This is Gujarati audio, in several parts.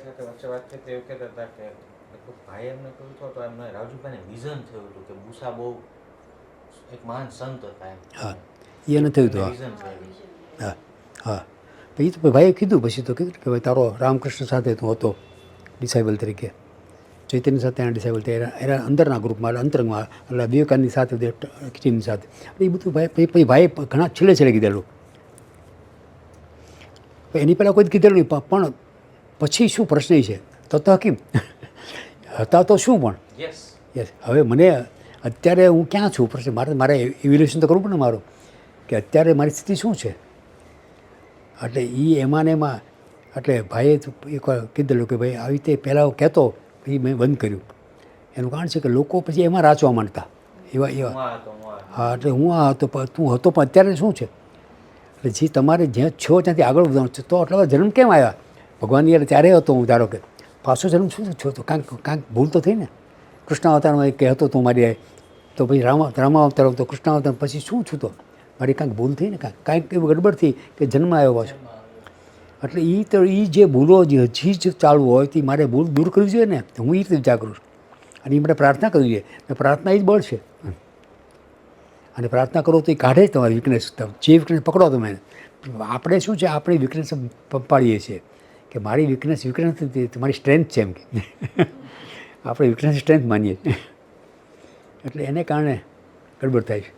સાથે વચ્ચે વાત થઈ એવું કહેતા હતા કે ભાઈ એમને કહ્યું હતું તો એમને રાજુભાઈને વિઝન થયું હતું કે બુસા બહુ એક મહાન સંત હતા એમ. હા એને થયું હતું. વિઝન થયું. હા હા પછી તો ભાઈએ કીધું પછી તો કીધું કે ભાઈ તારો રામકૃષ્ણ સાથે તું હતો ડિસાઇબલ તરીકે, ચૈતન્ય સાથે એના ડિસાઇબલ થયા એના અંદરના ગ્રુપમાં અંતરંગમાં એટલે વિવેકાનંદની સાથે ટીમની સાથે એ બધું ભાઈ પછી ભાઈએ ઘણા છેલ્લે કીધેલું. એની પહેલાં કોઈ કીધેલું નહીં પણ પછી શું પ્રશ્ન છે તો હકીમ હતા તો શું પણ યસ યસ. હવે મને અત્યારે હું ક્યાં છું પ્રશ્ન મારે ઇવેલ્યુએશન તો કરવું પડે મારું કે અત્યારે મારી સ્થિતિ શું છે. એટલે એ એમાં ને એમાં એટલે ભાઈએ એકવાર કીધેલું કે ભાઈ આવી રીતે પહેલાં કહેતો પછી મેં બંધ કર્યું. એનું કારણ છે કે લોકો પછી એમાં રાચવા માંડતા એવા. હા એટલે હું આ હતો પણ તું હતો પણ અત્યારે શું છે. એટલે જે તમારે જ્યાં છો ત્યાંથી આગળ વધવાનું છે તો આટલા બધા જન્મ કેમ આવ્યા ભગવાન યાર ત્યારે હતો હું ધારો કે પાછો જન્મ શું છો તો કાંઈક ભૂલ તો થઈ ને. કૃષ્ણાવતારમાં કે હતો તું મારી તો પછી રામાવતાર હતો કૃષ્ણાવતાર પછી શું છું તો મારી કાંઈક ભૂલ થઈ ને કાંઈક એવી ગડબડ થઈ કે જન્મ આવ્યો પાછો. એટલે એ જે ભૂલો જે હજી જ ચાલુ હોય તે મારે ભૂલ દૂર કરવી જોઈએ ને હું એ રીતે વિચાર કરું છું. અને એ માટે પ્રાર્થના કરવી જોઈએ ને પ્રાર્થના એ જ બળ છે. અને પ્રાર્થના કરો તો એ કાઢે જ તમારી વીકનેસ. જે વીકનેસ પકડો તમે આપણે શું છે આપણી વીકનેસ પંપાડીએ છીએ કે મારી વીકનેસ નથી તમારી સ્ટ્રેન્થ છે એમ કે આપણે વીકનેસ સ્ટ્રેન્થ માનીએ એટલે એને કારણે ગડબડ થાય છે.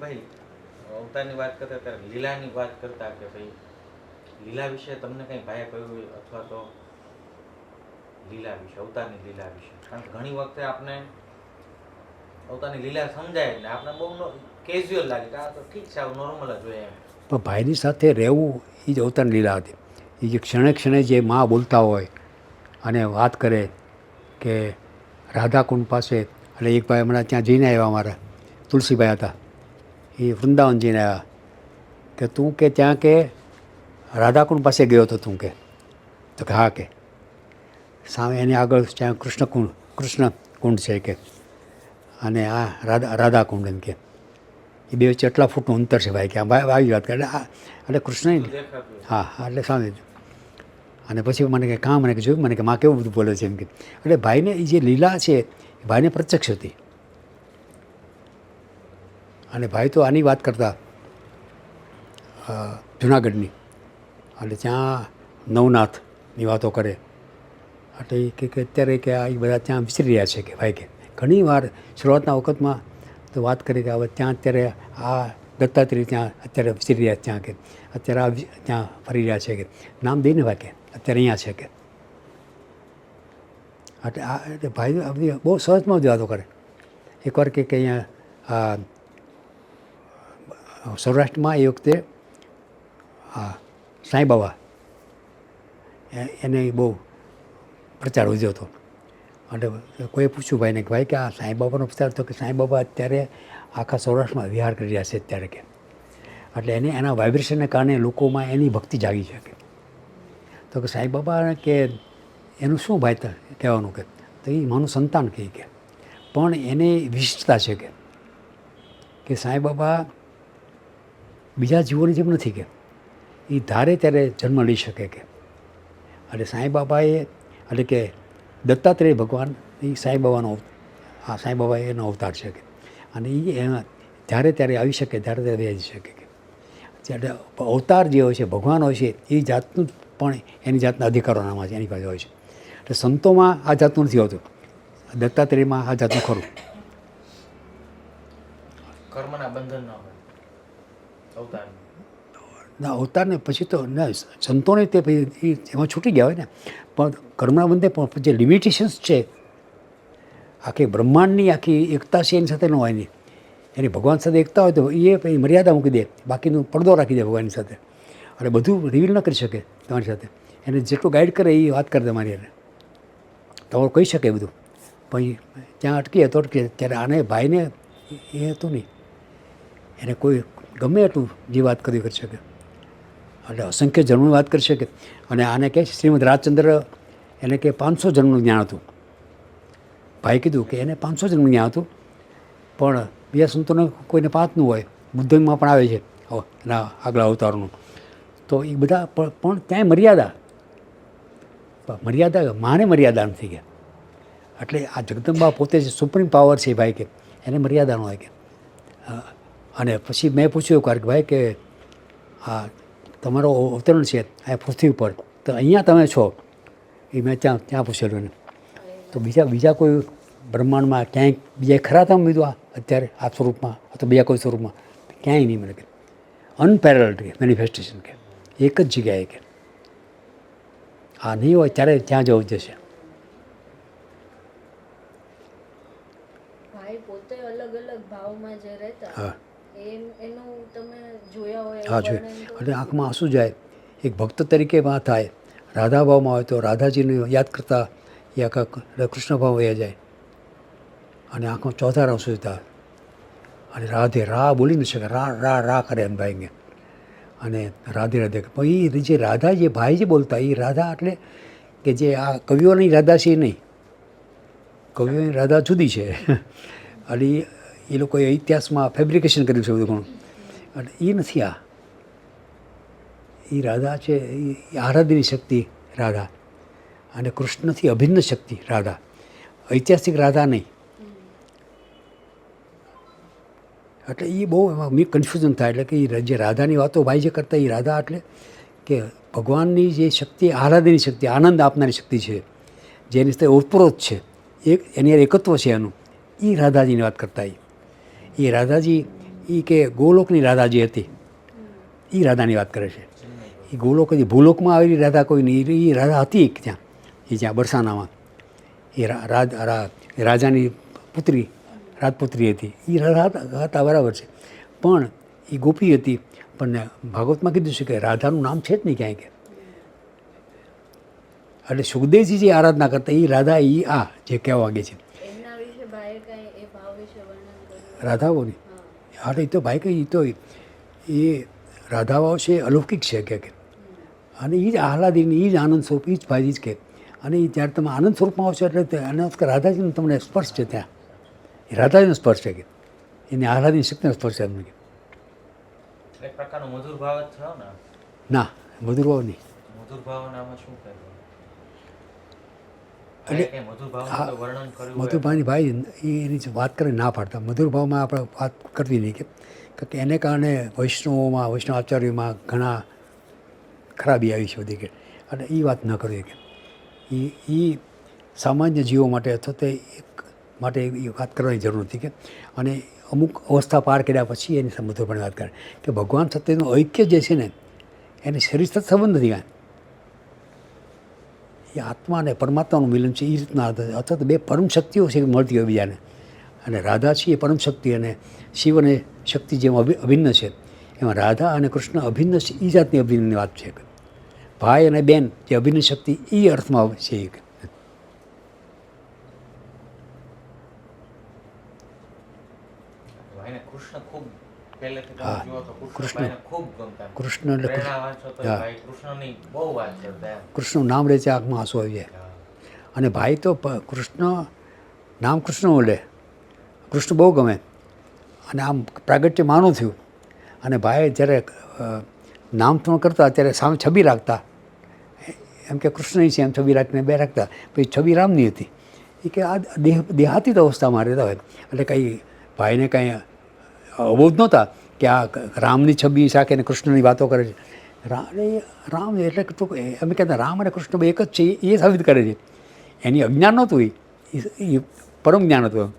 ભાઈ અવતારની વાત કરતા ત્યારે લીલાની વાત કરતા કે ભાઈ લીલા વિશે તમને કંઈ ભાઈએ કહ્યું અથવા તો લીલા વિશે અવતારની લીલા વિશે, કારણ કે ઘણી વખતે આપણે અવતારની લીલા સમજાય એટલે આપણે બહુ કેઝ્યુઅલ લાગે કે આ તો ઠીક છે આવું નોર્મલ જ હોય એમ. પણ ભાઈની સાથે રહેવું એ જ અવતારની લીલા હતી. એ જે ક્ષણે ક્ષણે જે મા બોલતા હોય અને વાત કરે કે રાધાકુંડ પાસે એટલે એક ભાઈ હમણાં ત્યાં જઈને આવ્યા અમારા તુલસીભાઈ હતા એ વૃંદાવન જઈને આવ્યા કે તું કે ત્યાં કે રાધાકુંડ પાસે ગયો હતો તું કે તો કે હા કે સામે એની આગળ ત્યાં કૃષ્ણ કુંડ છે કે અને આ રાધાકુંડ એમ કે એ બે વચ્ચે એટલા ફૂટનું અંતર છે ભાઈ કે આમ આવી વાત કરે એટલે કૃષ્ણ હા એટલે સામે અને પછી મને કે કાં મને કે જોયું મને કે માં કેવું બધું બોલે છે એમ કે એટલે ભાઈને એ જે લીલા છે એ ભાઈને પ્રત્યક્ષ હતી. અને ભાઈ તો આની વાત કરતા જુનાગઢની એટલે ત્યાં નવનાથની વાતો કરે એટલે એ કે અત્યારે કે આ બધા ત્યાં વિસરી રહ્યા છે કે ભાઈ કે ઘણી વાર શરૂઆતના વખતમાં તો વાત કરી કે હવે ત્યાં અત્યારે આ દત્તાત્રેય ત્યાં અત્યારે વિસરી રહ્યા ત્યાં કે અત્યારે આ ત્યાં ફરી રહ્યા છે કે નામ દઈને ભાઈ કે અત્યારે અહીંયા છે કે એટલે આ એટલે ભાઈ આ બધી બહુ સહજમાં જ વાતો કરે. એકવાર કે અહીંયા સૌરાષ્ટ્રમાં એ વખતે સાંઈ બાબા એને બહુ પ્રચાર વધ્યો હતો. એટલે કોઈએ પૂછ્યું ભાઈને કે ભાઈ કે આ સાંઈ બાબાનો પ્રચાર તો કે સાંઈ બાબા અત્યારે આખા સૌરાષ્ટ્રમાં વિહાર કરી રહ્યા છે અત્યારે કે એટલે એના વાઇબ્રેશનને કારણે લોકોમાં એની ભક્તિ જાગી છે કે તો કે સાંઈ બાબા કે એનું શું ભાઈ કહેવાનું કે તો એ માનું સંતાન કહે કે પણ એને વિશિષ્ટતા છે કે સાંઈ બાબા બીજા જીવોની જેમ નથી કે એ ધારે ત્યારે જન્મ લઈ શકે કે એટલે સાંઈ બાબાએ એટલે કે દત્તાત્રેય ભગવાન એ સાંઈ બાબાનો સાંઈ બાબા એનો અવતાર છે કે અને એ એમાં જ્યારે ત્યારે આવી શકે ત્યારે ત્યારે આવી શકે કે એટલે અવતાર જે હોય છે ભગવાન હોય છે એ જાતનું પણ એની જાતના અધિકારોનામાં છે એની પાસે હોય છે. એટલે સંતોમાં આ જાતનું નથી હોતું, દત્તાત્રેયમાં આ જાતનું ખરું. કર્મના બંધન ન હોય અવતાર ના અવતારને પછી તો ના સંતોને તે પછી એમાં છૂટી ગયા હોય ને પણ કર્મના બંધે પણ જે લિમિટેશન્સ છે આખી બ્રહ્માંડની આખી એકતા છે એની સાથે ન હોય નહીં. એની ભગવાન સાથે એકતા હોય તો એ પછી મર્યાદા મૂકી દે, બાકીનું પડદો રાખી દે ભગવાનની સાથે એટલે બધું રિવીલ ન કરી શકે તમારી સાથે. એને જેટલું ગાઈડ કરે એ વાત કરે તમારી એને તમારું કહી શકે બધું પણ ત્યાં અટકીએ તો અટકીએ. ત્યારે આને ભાઈને એ હતું નહીં, એને કોઈ ગમે એટલું જે વાત કરી શકે એટલે અસંખ્ય જન્મની વાત કરી શકે. અને આને કહે છે શ્રીમદ રાજચંદ્ર એને કે 500 જન્મનું જ્ઞાન હતું. ભાઈ કીધું કે એને 500 જન્મનું જ્ઞાન હતું પણ બીજા સંતોને કોઈને 5નું હોય, બુદ્ધમાં પણ આવે છે એના આગલા અવતારનું તો એ બધા પણ ક્યાંય મર્યાદા મર્યાદા માને મર્યાદા નથી કે એટલે આ જગદંબા પોતે જે સુપ્રીમ પાવર છે ભાઈ કે એને મર્યાદા ન હોય કે અને પછી મેં પૂછ્યું કે ભાઈ કે આ તમારો અવતરણ છે આ પૃથ્વી પર તો અહીંયા તમે છો એ મેં ત્યાં પૂછેલું એને તો બીજા કોઈ બ્રહ્માંડમાં ક્યાંય બીજા ખરા તમે બીજું અત્યારે આ સ્વરૂપમાં અથવા બીજા કોઈ સ્વરૂપમાં ક્યાંય નહીં મને કે અનપેરેલડ કે મેનિફેસ્ટેશન કે એક જ જગ્યાએ કે આ નહીં હોય ત્યારે ત્યાં જવું જશે. ભાઈ પોતે અલગ અલગ ભાવમાં જે રહેતા હા એનું તમે જોયા હોય હા જોઈએ એટલે આંખમાં આંસુ જાય એક ભક્ત તરીકે માં થાય રાધા ભાવમાં હોય તો રાધાજીને યાદ કરતા એ આખા કૃષ્ણ ભાવ વયા જાય અને આંખમાં ચોથા આંસુ થાય અને રાધે રા બોલી ન શકે રા કરે એમ ભાઈ અને રાધે રાધે પણ એ જે રાધા જે ભાઈ જે બોલતા એ રાધા એટલે કે જે આ કવિઓની રાધા છે એ નહીં કવિઓની રાધા જુદી છે અને એ લોકોએ ઇતિહાસમાં ફેબ્રિકેશન કર્યું છે બધું ઘણું અને એ નથી એ રાધા છે એ આરાધ્યની શક્તિ રાધા અને કૃષ્ણથી અભિન્ન શક્તિ રાધા ઐતિહાસિક રાધા નહીં એટલે એ બહુ એમાં કન્ફ્યુઝન થાય એટલે કે એ જે રાધાની વાતો ભાઈ જે કરતા એ રાધા એટલે કે ભગવાનની જે શક્તિ આરાધ્યની શક્તિ આનંદ આપનારી શક્તિ છે જેની સાથે ઓતપ્રોત છે એની એકત્વ છે એનું એ રાધાજીની વાત કરતા એ રાધાજી એ કે ગોલોકની રાધા જે હતી એ રાધાની વાત કરે છે એ ગોલોક જે ભૂલોકમાં આવેલી રાધા કોઈ નહીં એ રાધા હતી ત્યાં એ જ્યાં બરસાનામાં એ રાજાની પુત્રી રાજપુત્રી હતી એ રાધા હતા બરાબર છે પણ એ ગોપી હતી પણ ભાગવતમાં કીધું છે કે રાધાનું નામ છે જ નહીં ક્યાંય કે એટલે સુખદેવજી જે આરાધના કરતા એ રાધા એ આ જે કહેવા વાગે છે એમના વિશે ભાઈએ કઈ એ ભાવ વિશે વર્ણન કર્યું રાધાઓની હા એ તો ભાઈ કહી તો એ રાધાઓ છે અલૌકિક છે કે અને એ જ આહલાદીની એ જ આનંદ સ્વરૂપ એ જ ભાઈ જ કે અને એ જ્યારે તમે આનંદ સ્વરૂપમાં આવશો એટલે એનો રાધાજીનો તમને સ્પર્શ છે ત્યાં એ રાધાજીનો સ્પર્શ છે કે એને આહલાદીની શક્તિનો સ્પર્શ છે એમને કે એક પ્રકારનો મધુર ભાવ જ થયો ને. ના મધુર ભાવ નહીં મધુર ભાવનામાં શું કહેવાય એટલે કઈ મધુર ભાવનું હા તો વર્ણન કર્યું હોય. મધુરભાઈની ભાઈ એની જે વાત કરે ના પાડતા મધુર ભાવમાં આપણે વાત કરવી નહીં કે એને કારણે વૈષ્ણવ આચાર્યોમાં ઘણા ખરાબી આવી છે બધી કે અને એ વાત ન કરવી કે એ સામાન્ય જીવો માટે અથવા તો એક માટે એ વાત કરવાની જરૂર નથી કે અને અમુક અવસ્થા પાર કર્યા પછી એની મધુરભાઈની વાત કરે કે ભગવાન સત્યનું ઐક્ય જે છે ને એને શરીર સાથે સંબંધ નથી કાંઈ એ આત્મા અને પરમાત્માનું મિલન છે એ રીતના અથવા તો બે પરમ શક્તિઓ છે મળતી હોય બીજાને અને રાધા છે એ પરમ શક્તિ અને શિવ અને શક્તિ જેમ અભિન્ન છે એમાં રાધા અને કૃષ્ણ અભિન્ન છે એ જાતની અભિન્નની વાત છે ભાઈ અને બેન જે અભિન્ન શક્તિ એ અર્થમાં છે એક ભાઈને કૃષ્ણ ખૂબ પહેલેથી તમે હા, જુઓ તો કૃષ્ણ. કૃષ્ણ ખૂબ ગમતા. કૃષ્ણ એટલે પ્રેરણા વાંચો તો હા. ભાઈ કૃષ્ણની બહુ વાત કરતા એમ. કૃષ્ણનું નામ લે છે આંખમાં આંસુ આવી જાય હા. અને ભાઈ તો કૃષ્ણ નામ કૃષ્ણ બોલે કૃષ્ણ બહુ ગમે અને આમ પ્રાગટ્ય માનું થયું અને ભાઈ જ્યારે નામ તો કરતા ત્યારે સામે છબી રાખતા એમ કે કૃષ્ણની છે એમ છબી રાખીને બે રાખતા પછી છબી રામની હતી એ કે આ દેહાતીત અવસ્થામાં રહેતા હોય એટલે કંઈ ભાઈને કંઈ અવોધ નહોતા કે આ રામની છબી સાથે અને કૃષ્ણની વાતો કરે છે રામ એટલે તો એમ કહેતા રામ અને કૃષ્ણ એક જ છે એ સાબિત કરે છે એની અજ્ઞાન નહોતું એ પરમ જ્ઞાન હતું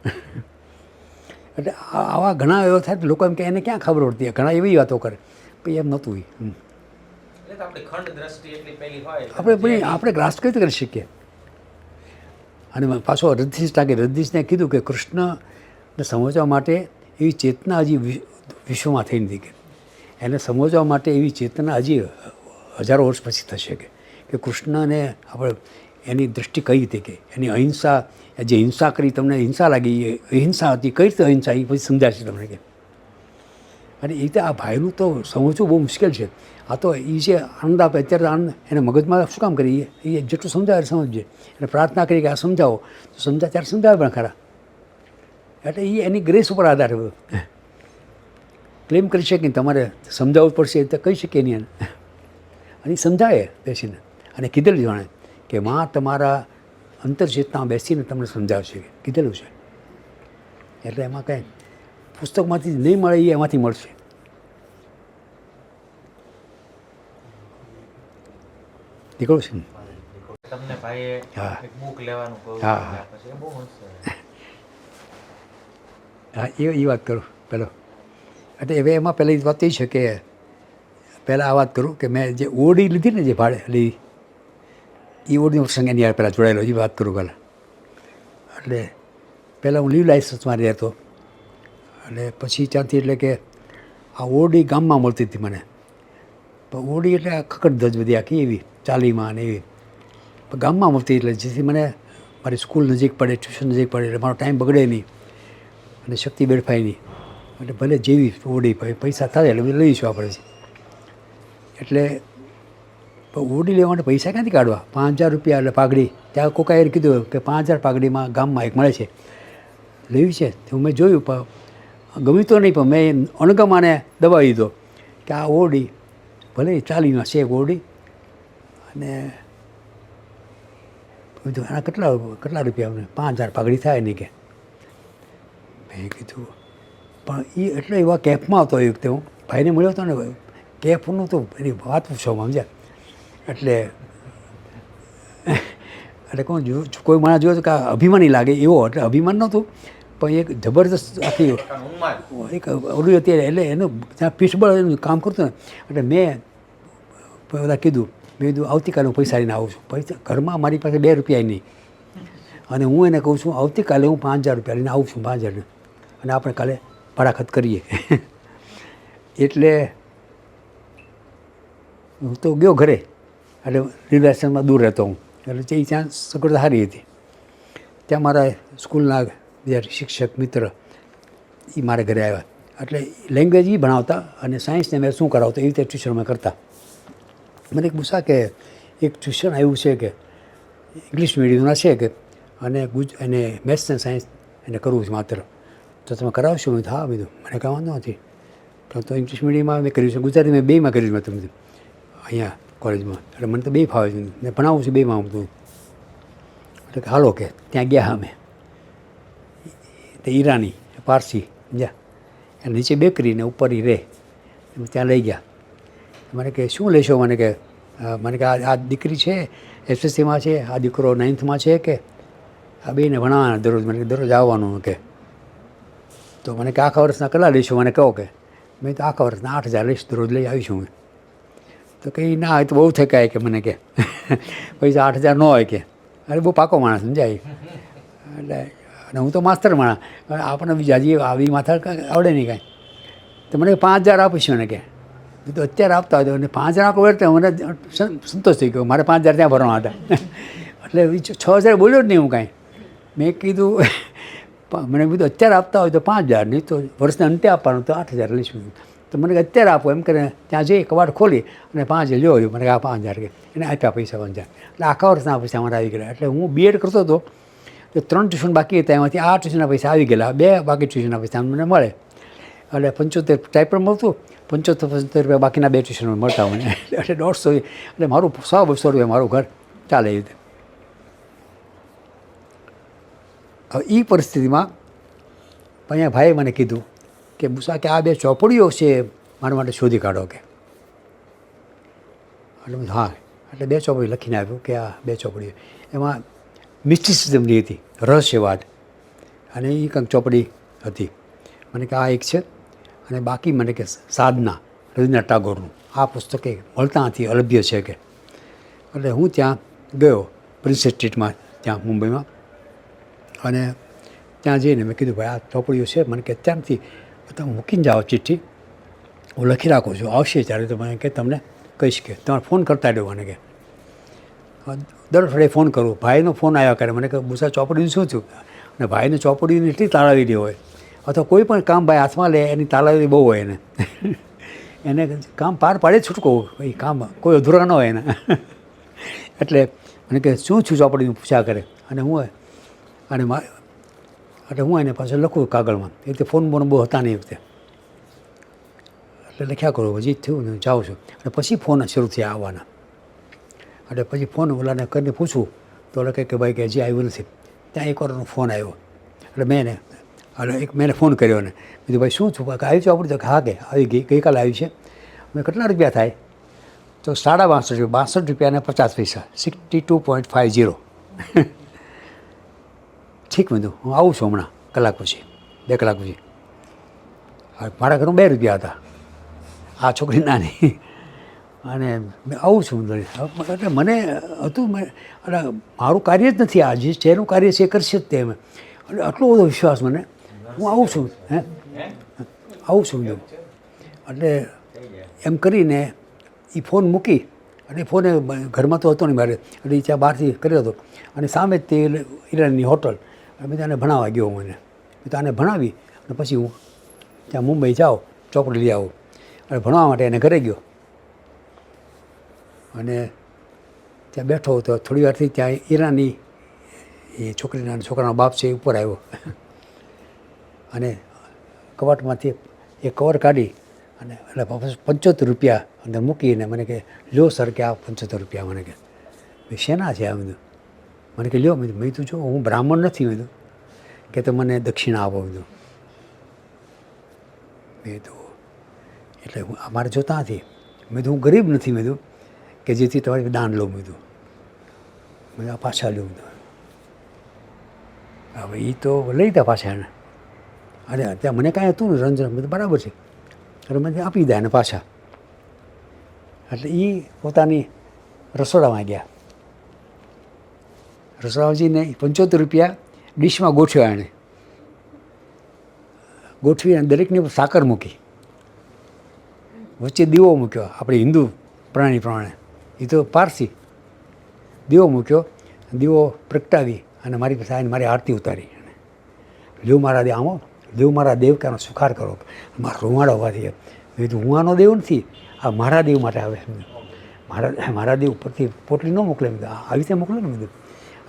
એટલે આવા ઘણા એવો થાય લોકો એમ કે એને ક્યાં ખબર પડતી ઘણા એવી વાતો કરે પછી એમ નહોતું એટલે તો આપણી ખંડ દ્રષ્ટિ એટલી પેલી હોય આપણે ગ્રાસ કઈ રીતે કરી શકીએ અને પાછો રજનીશ ટાકે રજનીશને કીધું કે કૃષ્ણને સમજવા માટે એવી ચેતના હજી વિશ્વમાં થઈ નથી કે એને સમજવા માટે એવી ચેતના હજી હજારો વર્ષ પછી થશે કે કૃષ્ણને આપણે એની દૃષ્ટિ કઈ રીતે કે એની અહિંસા જે હિંસા કરી તમને હિંસા લાગી એ અહિંસા હતી કઈ રીતે અહિંસા એ પછી સમજાશે તમને કે અને એ રીતે આ ભાઈનું તો સમજવું બહુ મુશ્કેલ છે આ તો એ જે આનંદ આપે અત્યારે આનંદ એને મગજમાં શું કામ કરીએ એ જેટલું સમજાવે સમજે એટલે પ્રાર્થના કરી કે આ સમજાવો તો સમજાય ત્યારે સમજાવે પણ ખરા એટલે એ એની ગ્રેસ ઉપર આધાર બધું ક્લેમ કરી શકે ને તમારે સમજાવવું પડશે તો કહી શકીએ નહીં એને અને એ સમજાવે બેસીને અને કીધેલું જાણે કે માં તમારા અંતરચેતના બેસીને તમને સમજાવશે કીધેલું છે. એટલે એમાં કંઈ પુસ્તકમાંથી નહીં મળે એ એમાંથી મળશે. નીકળું છે ને? તમને ભાઈએ હા. એક બુક લેવાનું કહ્યું હા, તમને હા. આપે છે. એ બહુ મસ્ત છે. હા એ વાત કરું પહેલો. એટલે હવે એમાં પહેલી વાત એ છે કે પહેલાં આ વાત કરું કે મેં જે ઓડી લીધી ને જે ભાડે લીધી એ ઓડીનો પ્રસંગ એની યાર પહેલાં જોડાયેલો એ વાત કરું પહેલાં. એટલે પહેલાં હું લીવ લાઇસન્સમાં રહેતો અને પછી ત્યાંથી એટલે કે આ ઓડી ગામમાં મળતી હતી મને. પણ ઓડી એટલે આ ખકડધજ બધી આખી એવી ચાલીમાં ને એવી પણ ગામમાં મળતી એટલે જેથી મને મારી સ્કૂલ નજીક પડે ટ્યુશન નજીક પડે એટલે મારો ટાઈમ બગડે નહીં અને શક્તિ બેડફાય નહીં. એટલે ભલે જેવી ઓડી પૈસા થાય એટલે લઈશું આપણે. એટલે ઓડી લેવા માટે પૈસા ક્યાંથી કાઢવા? 5,000 રૂપિયા એટલે પાઘડી. ત્યાં કોકાએ કીધું કે 5,000 પાઘડીમાં ગામમાં એક મળે છે, લેવી છે. તો મેં જોયું પણ ગમ્યું તો નહીં, પણ મેં અણગમાને દબાવી દીધો કે આ ઓડી ભલે 40માં છે એક ઓડી અને કીધું આના કેટલા રૂપિયા અમને? 5,000 પાઘડી થાય નહીં કે. મેં કીધું પણ એ એટલે એવા કેફમાં હતો એ વખતે હું ભાઈને મળ્યો હતો ને કેફનું તો એની વાત પૂછો સમજ્યા. એટલે એટલે કોઈ માણસ જોયો તો કે અભિમાની લાગે એવો, એટલે અભિમાન નહોતું પણ એક જબરદસ્ત આખી એક ઓલું અત્યારે એટલે એનું ત્યાં પીઠબળ એનું કામ કરતું ને. એટલે મેં બધા કીધું આવતીકાલે હું પૈસા લઈને આવું છું. પૈસા ઘરમાં મારી પાસે 2 રૂપિયા નહીં અને હું એને કહું છું આવતીકાલે હું 5,000 રૂપિયા લઈને આવું છું 5,000 અને આપણે કાલે ભાડાખત કરીએ. એટલે હું તો ગયો ઘરે. એટલે રિલેશનમાં દૂર રહેતો હું એટલે ત્યાં સગવડતા સારી હતી. ત્યાં મારા સ્કૂલના બીજા શિક્ષક મિત્ર એ મારા ઘરે આવ્યા. એટલે લેંગ્વેજ એ ભણાવતા અને સાયન્સને મેં શું કરાવતો એવી રીતે ટ્યુશન મેં કરતા. મને એક પૂછા કે એક ટ્યુશન આવ્યું છે કે ઇંગ્લિશ મીડિયમના છે કે અને મેથ્સ અને સાયન્સ એને કરવું છે માત્ર, તો તમે કરાવશો? મેં હા કીધું મને કાંઈ વાંધો નથી. તો ઇંગ્લિશ મીડિયમમાં મેં કર્યું છે, ગુજરાતી મેં બેમાં કર્યું મેં તમે અહીંયા કોલેજમાં. એટલે મને તો બે ફાવે છે, મેં ભણાવું છું બેમાં બધું. એટલે હાલો કે ત્યાં ગયા અમે તે ઈરાની પારસી સમજ્યા. અને નીચે બેકરી ને ઉપર એ રહે. ત્યાં લઈ ગયા. મને કે શું લેશો? મને કે આ દીકરી છે SSCમાં છે, આ દીકરો 9thમાં છે કે આ બેને ભણાવવાના દરરોજ. મને દરરોજ આવવાનું કે. તો મને કે આખા વર્ષના કેટલા લઈશું? મને કહો કે. મેં તો આખા વર્ષના 8,000 લઈશ, દરરોજ લઈ આવીશું હું. તો કંઈ ના હોય તો બહુ થકાય કે મને કે પૈસા 8,000 ન હોય કે. અરે બહુ પાકો માણસ સમજાય. એટલે અને હું તો માસ્તર માણસ, આપણને બીજા હજી આવી માથા આવડે નહીં કાંઈ. તો મને 5,000 આપીશું ને કે. તો અત્યારે આપતા હોય તો અને 5,000 આપો એટલે મને સંતોષ થઈ ગયો. મારે 5,000 ત્યાં ભરવા હતા. એટલે 6,000 બોલ્યો જ નહીં હું કાંઈ. મેં કીધું મને કીધું અત્યારે આપતા હોય તો 5,000, નહીં તો વર્ષના અંતે આપવાનું તો 8,000 લઈશું. તો મને કે અત્યારે આપો એમ કરીને ત્યાં જઈ કવાટ ખોલી અને 5,000 લ્યો. મને આ 5,000 કે એને આપ્યા પૈસા 5,000. એટલે આખા વર્ષના પૈસા મારા આવી ગયા. એટલે હું B.Ed કરતો હતો તો 3 ટ્યુશન બાકી હતા, એમાંથી આ ટ્યુશનના પૈસા આવી ગયેલા, 2 બાકી ટ્યુશનના પૈસા મને મળે. એટલે 75 ટાઈપર મળતું, 75 રૂપિયા બાકીના 2 ટ્યુશનમાં મળતા મને. એટલે 150, એટલે મારું 100-200 રૂપિયા મારું ઘર ચાલે એ રીતે. હવે એ પરિસ્થિતિમાં અહીંયા ભાઈએ મને કીધું કે બુસા કે આ 2 ચોપડીઓ છે મારા માટે શોધી કાઢો કે. એટલે હા, એટલે 2 ચોપડી લખીને આપ્યું કે આ 2 ચોપડીઓ. એમાં મિસ્ટિસિઝમની હતી, રહસ્યવાદ, અને એ કંઈક ચોપડી હતી. મને કે આ એક છે અને બાકી મને કે સાધના રવીન્દ્રનાથ ટાગોરનું આ પુસ્તક મળતા નથી, અલભ્ય છે કે. એટલે હું ત્યાં ગયો પ્રિન્સેસ સ્ટ્રીટમાં ત્યાં મુંબઈમાં અને ત્યાં જઈને મેં કીધું ભાઈ આ ચોપડીઓ છે. મને કે અત્યારથી તમે મૂકીને જાઓ ચિઠ્ઠી, હું લખી રાખું છું, આવશે ત્યારે તો મને કે તમને કહીશ કે તમારે ફોન કરતા રહ્યો. મને કે દર અઠવાડિયે ફોન કરું. ભાઈનો ફોન આવ્યા કરે. મને કે બુસા ચોપડીનું શું થયું? અને ભાઈને ચોપડીની એટલી તાળાવીરી હોય, અથવા કોઈ પણ કામ ભાઈ હાથમાં લે એની તાળાવીરી બહુ હોય એને. એને કામ પાર પાડે છૂટકો, એ કામ કોઈ અધૂરા ન હોય એના. એટલે મને કે શું છું ચોપડીનું પૂછ્યા કરે. અને હું એટલે હું એને પાછળ લખું કાગળમાં. એ રીતે ફોન બોન બહુ હતા નહીં એ વખતે. એટલે લખ્યા કરું, હજી થયું ને જાઉં છું. અને પછી ફોન શરૂ થયા આવવાના. એટલે પછી ફોન ઓલાને કરીને પૂછું તો ઓલા કહે કે ભાઈ કે હજી આવ્યું નથી. ત્યાં એક વારનો ફોન આવ્યો એટલે મેં ફોન કર્યો ને કીધું ભાઈ શું છું આવ્યું છે આપણું? તો હા કે આવી ગઈકાલે આવી છે. મેં કેટલા રૂપિયા થાય? તો 62 રૂપિયા ને 50 પૈસા 62.50. ઠીક મેં હું આવું છું હમણાં કલાક પછી 2 કલાક પછી. મારા ઘરમાં 2 રૂપિયા હતા, આ છોકરી નાની, અને મેં આવું છું એટલે મને હતું એટલે મારું કાર્ય જ નથી, આ જે જેનું કાર્ય છે એ કરશે જ તે એમ એટલે આટલો બધો વિશ્વાસ મને. હું આવું છું આવું છું એટલે એમ કરીને એ ફોન મૂકી અને ફોને ઘરમાં તો હતો નહીં મારે એટલે એ ત્યાં બહારથી કર્યો હતો અને સામે જ તે ઈરાનની હોટલ મેં ત્યાંને ભણાવવા ગયો. મને મેં ત્યાંને ભણાવી અને પછી હું ત્યાં મુંબઈ જાઉં ચોપડી લઈ આવું અને ભણવા માટે એને ઘરે ગયો અને ત્યાં બેઠો તો થોડી વારથી ત્યાં ઈરાની એ છોકરાનો બાપ છે એ ઉપર આવ્યો અને કબાટમાંથી એક કવર કાઢી અને એટલે 75 રૂપિયા અંદર મૂકીને મને કહે લ્યો સર કે આ 75 રૂપિયા. મને કહે મેં શેના છે આ બધું? મને કે લ્યો. મેં તું જો હું બ્રાહ્મણ નથી મેં કે તો મને દક્ષિણા આપો બધું. મેં તો એટલે હું અમારે જોતા નથી. મેં હું ગરીબ નથી મેં કે જેથી તમારી દાન લઉં. મેં આ પાછા લઉં. હવે એ તો લઈ લીધા પાછા એને અને ત્યાં મને કાંઈ હતું ને રંજન બધું બરાબર છે એટલે મને આપી દીધા એને પાછા. એટલે એ પોતાની રસોડામાં ગયા. રસોડામાં જઈને 75 રૂપિયા ડીશમાં ગોઠવ્યા એણે. ગોઠવી અને દરેકની ઉપર સાકર મૂકી, વચ્ચે દીવો મૂક્યો આપણે હિન્દુ પ્રાણી પ્રમાણે, એ તો પારસી. દીવો મૂક્યો, દીવો પ્રગટાવી અને મારી પાસે આવીને મારી આરતી ઉતારી. લ્યો મારા દેવ આમો, દેવ મારા દેવ કે આનો સુખાર કરો. મારા રૂમાડા ઉભા થઈ ગયા. મેં કીધું હું આનો દેવ નથી, આ મારા દેવ માટે આવે. મારા દેવ ઉપરથી પોટલી ન મોકલે. આવી રીતે મોકલે ને બધું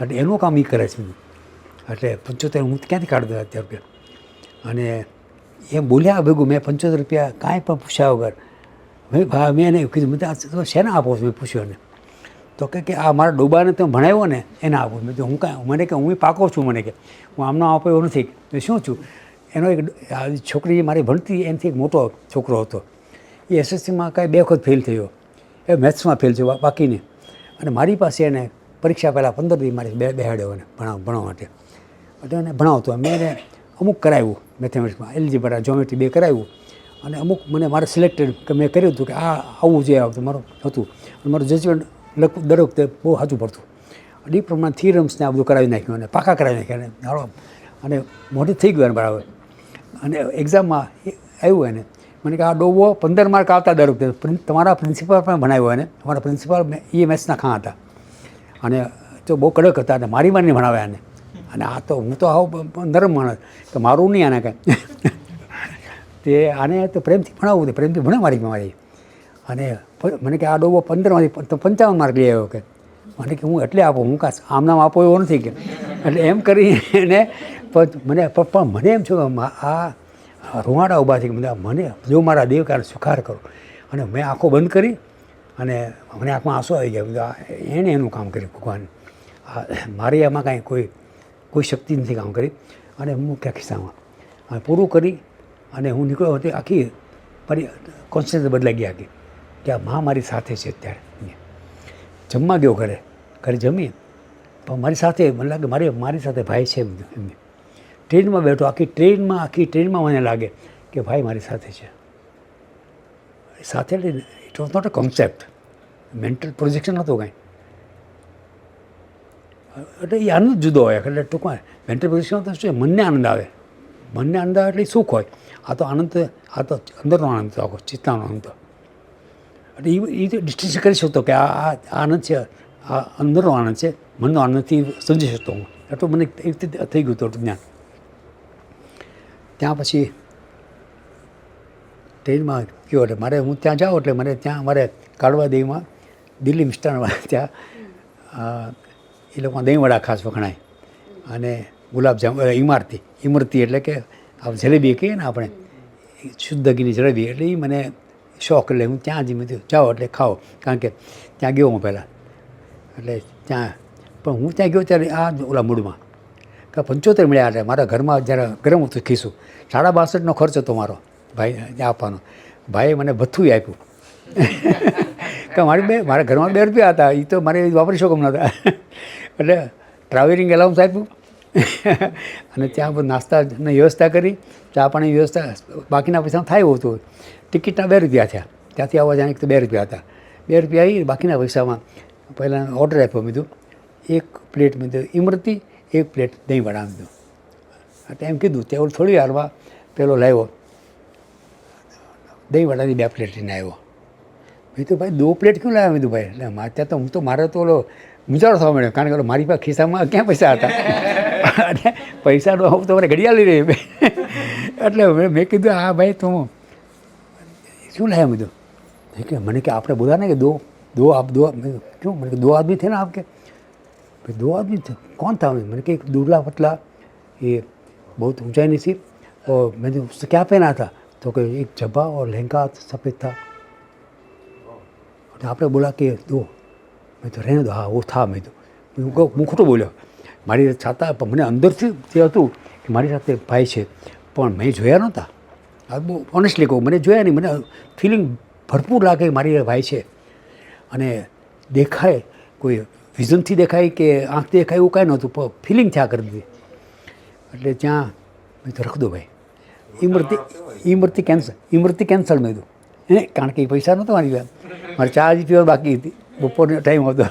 એટલે એનું કામ એ કરે છે. એટલે 75 હું ક્યાંથી કાઢી દઉં અત્યારે રૂપિયા? અને એમ બોલ્યા ભેગું મેં 75 રૂપિયા કાંઈ પણ પૂછ્યા વગર મેં એને કીધું મેં શેના આપો છો? મેં પૂછ્યું એને તો કે આ મારા ડોબાને તમે ભણાવ્યો ને એને આપો. મેં તો હું કાંઈ મને કે હું પાકો છું, મને કે હું આમનો આપો એવો નથી. મેં શું છું? એનો એક છોકરી મારી ભણતી એનાથી એક મોટો છોકરો હતો, એ એસએસસીમાં કાંઈ 2 વખત ફેલ થયો, એ મેથ્સમાં ફેલ થયો બાકીને. અને મારી પાસે એને પરીક્ષા પહેલાં 15 દી મારી બેહાડ્યો એને ભણવા માટે. એટલે એને ભણાવતો. મેં એને અમુક કરાવ્યું મેથેમેટિક્સમાં, એલ્જીબ્રા જ્યોમેટ્રી 2 કરાવ્યું અને અમુક મને મારે સિલેક્ટેડ કે મેં કર્યું હતું કે આ આવું જે આવતું મારું હતું. અને મારું જજમેન્ટ લખવું દર વખતે બહુ સાચું પડતું. અને એ પ્રમાણે થિયરમ્સને આ બધું કરાવી નાખ્યું અને પાકા કરાવી નાખ્યા અને હાલો અને મોટી થઈ ગયું એને બરાબર. અને એક્ઝામમાં આવ્યું એને મને કે આ ડોબો 15 માર્ક આવતા દર વખતે. તમારા પ્રિન્સિપાલ પણ ભણાવ્યો એને. અમારા પ્રિન્સિપાલ EMSના ખાં હતા અને તો બહુ કડક હતા અને મારી ભણાવ્યા એને. અને આ તો હું તો આવો નરમ માણસ તો મારું નહીં આને કાંઈ તે આને તો પ્રેમથી ભણાવવું તો પ્રેમથી ભણે મારી. અને મને કે આ ડોબો 15માંથી 55 માર્ક લઈ આવ્યો. કે મને કે હું એટલે આપો, હું કાં આમ નામ આપો એવો નથી કે. એટલે એમ કરીને મને પણ મને એમ છું કે આ રૂવાડા ઊભા થઈ ગયા. મને જો મારા દેવ કારણ સુખાર કરો. અને મેં આંખો બંધ કરી અને મને આંખમાં આંસુ આવી ગયા. એણે એનું કામ કર્યું ભગવાન. મારી આમાં કાંઈ કોઈ શક્તિ નથી કામ કરી. અને હું ક્યાં ખિસ્સામાં અને પૂરું કરી અને હું નીકળ્યો હતો. આખી મારી કોન્શિયસ બદલાઈ ગયા આખી કે આ મા મારી સાથે છે. અત્યારે જમવા ગયો ઘરે જમી પણ મારી સાથે મને લાગે મારી સાથે ભાઈ છે બધું. એમને ટ્રેનમાં બેઠો, આખી ટ્રેનમાં મને લાગે કે ભાઈ મારી સાથે છે. સાથે એટલે it was not a concept, mental projection નહોતું કાંઈ. એટલે એ આનંદ જુદો હોય. એટલે ટૂંકમાં મેન્ટલ પ્રોજેક્શન તો શું મનને આનંદ આવે. મનને આનંદ આવે એટલે સુખ હોય. આ તો આનંદ, આ તો અંદરનો આનંદ આખો ચિત્તાનો આનંદ. એટલે એ ડિસ્ટિંક્શન કરી શકતો કે આ આનંદ છે, આ અંદરનો આનંદ છે, મનનો આનંદથી સમજી શકતો હું. એટલું મને એવી રીતે થઈ ગયું હતું જ્ઞાન. ત્યાં પછી ટ્રેનમાં ગયો એટલે મારે હું ત્યાં જાઉં એટલે મને ત્યાં મારે કાળવા દેવીમાં દિલ્હી મિષ્ટાનવાળા ત્યાં એ લોકોમાં દહીંવડા ખાસ વખણાય અને ગુલાબજાંબુ ઇમરતી એટલે કે આ જલેબી કહીએ ને આપણે શુદ્ધ ઘીની જલેબી. એટલે એ મને શોખ એટલે હું ત્યાં જ જાઉં એટલે ખાઓ. કારણ કે ત્યાં ગયો હું પહેલાં એટલે ત્યાં પણ હું ત્યાં ગયો ત્યારે આ ઓલા મૂડમાં કે 75 મળ્યા. એટલે મારા ઘરમાં જ્યારે ગરમ હતું ખીસું 62.5નો ખર્ચ હતો મારો ભાઈ ત્યાં આપવાનો. ભાઈએ મને ભથ્થું આપ્યું કે મારા ઘરમાં 2 રૂપિયા હતા, એ તો મારે વાપરી શકો નહોતા. એટલે ટ્રાવેલિંગ એલાઉન્સ આપ્યું અને ત્યાં બધું નાસ્તાની વ્યવસ્થા કરી, ચા પાણીની વ્યવસ્થા. બાકીના પૈસા થાય એવું હતું. ટિકિટના 2 રૂપિયા થયા, ત્યાંથી આવવા જાણે તો 2 રૂપિયા હતા. 2 રૂપિયા આવી, બાકીના પૈસામાં પહેલાં ઓર્ડર આપ્યો. મેં કીધું 1 પ્લેટ મેં કીધું ઇમરતી, 1 પ્લેટ દહીંવડા મેં કીધું. એટલે એમ કીધું તે થોડી વારમાં પેલો લાવ્યો દહીંવડાની 2 પ્લેટ લઈને આવ્યો. મેં તો ભાઈ 2 પ્લેટ ક્यों લાવ્યા? મેં કીધું ભાઈ એટલે ત્યાં તો મારે તો ઓલો મૂંઝારો થવા મળ્યો, કારણ કે મારી પાસે ખિસ્સામાં ક્યાં પૈસા હતા અને પૈસાનો હું તો મારે ઘડિયાળ લઈ રહી. એટલે મેં કીધું હા ભાઈ તું શું લાવ્યા? મેં કીધું કે મને કે આપણે બોલા ને કે दो आप दो क्यों? मैंने कहा 2 आदमी थे ना आपके. भाई 2 आदमी थे, कौन था? मैंने कहा एक दुबला पतला, ये बहुत ऊंचाई नहीं थी, और मैंने उससे क्या पहना था? तो कि एक जब्बा और लहंगा सफ़ेद था. और आपने बोला कि 2. मैं तो रहने दो, हाँ वो था. मैं तो હું ખોટું બોલ્યો. મારી છાતા મને અંદરથી જે હતું કે મારી સાથે ભાઈ છે, પણ મેં જોયા નહોતા. આ બહુ ઓનેસ્ટલી કહું, મને જોયા નહીં. મને ફિલિંગ ભરપૂર લાગે કે મારી ભાઈ છે. અને દેખાય કોઈ વિઝનથી દેખાય કે આંખથી દેખાય એવું કાંઈ નહોતું, પણ ફિલિંગ થયા કરી દીધી. એટલે ત્યાં મેં તો રખ દો ભાઈ, ઇમરતી કેન્સલ મેં કીધું. કારણ કે એ પૈસા નહોતો મારી પાસે, મારે ચા હજી પીવા બાકી હતી, બપોરનો ટાઈમ હતો.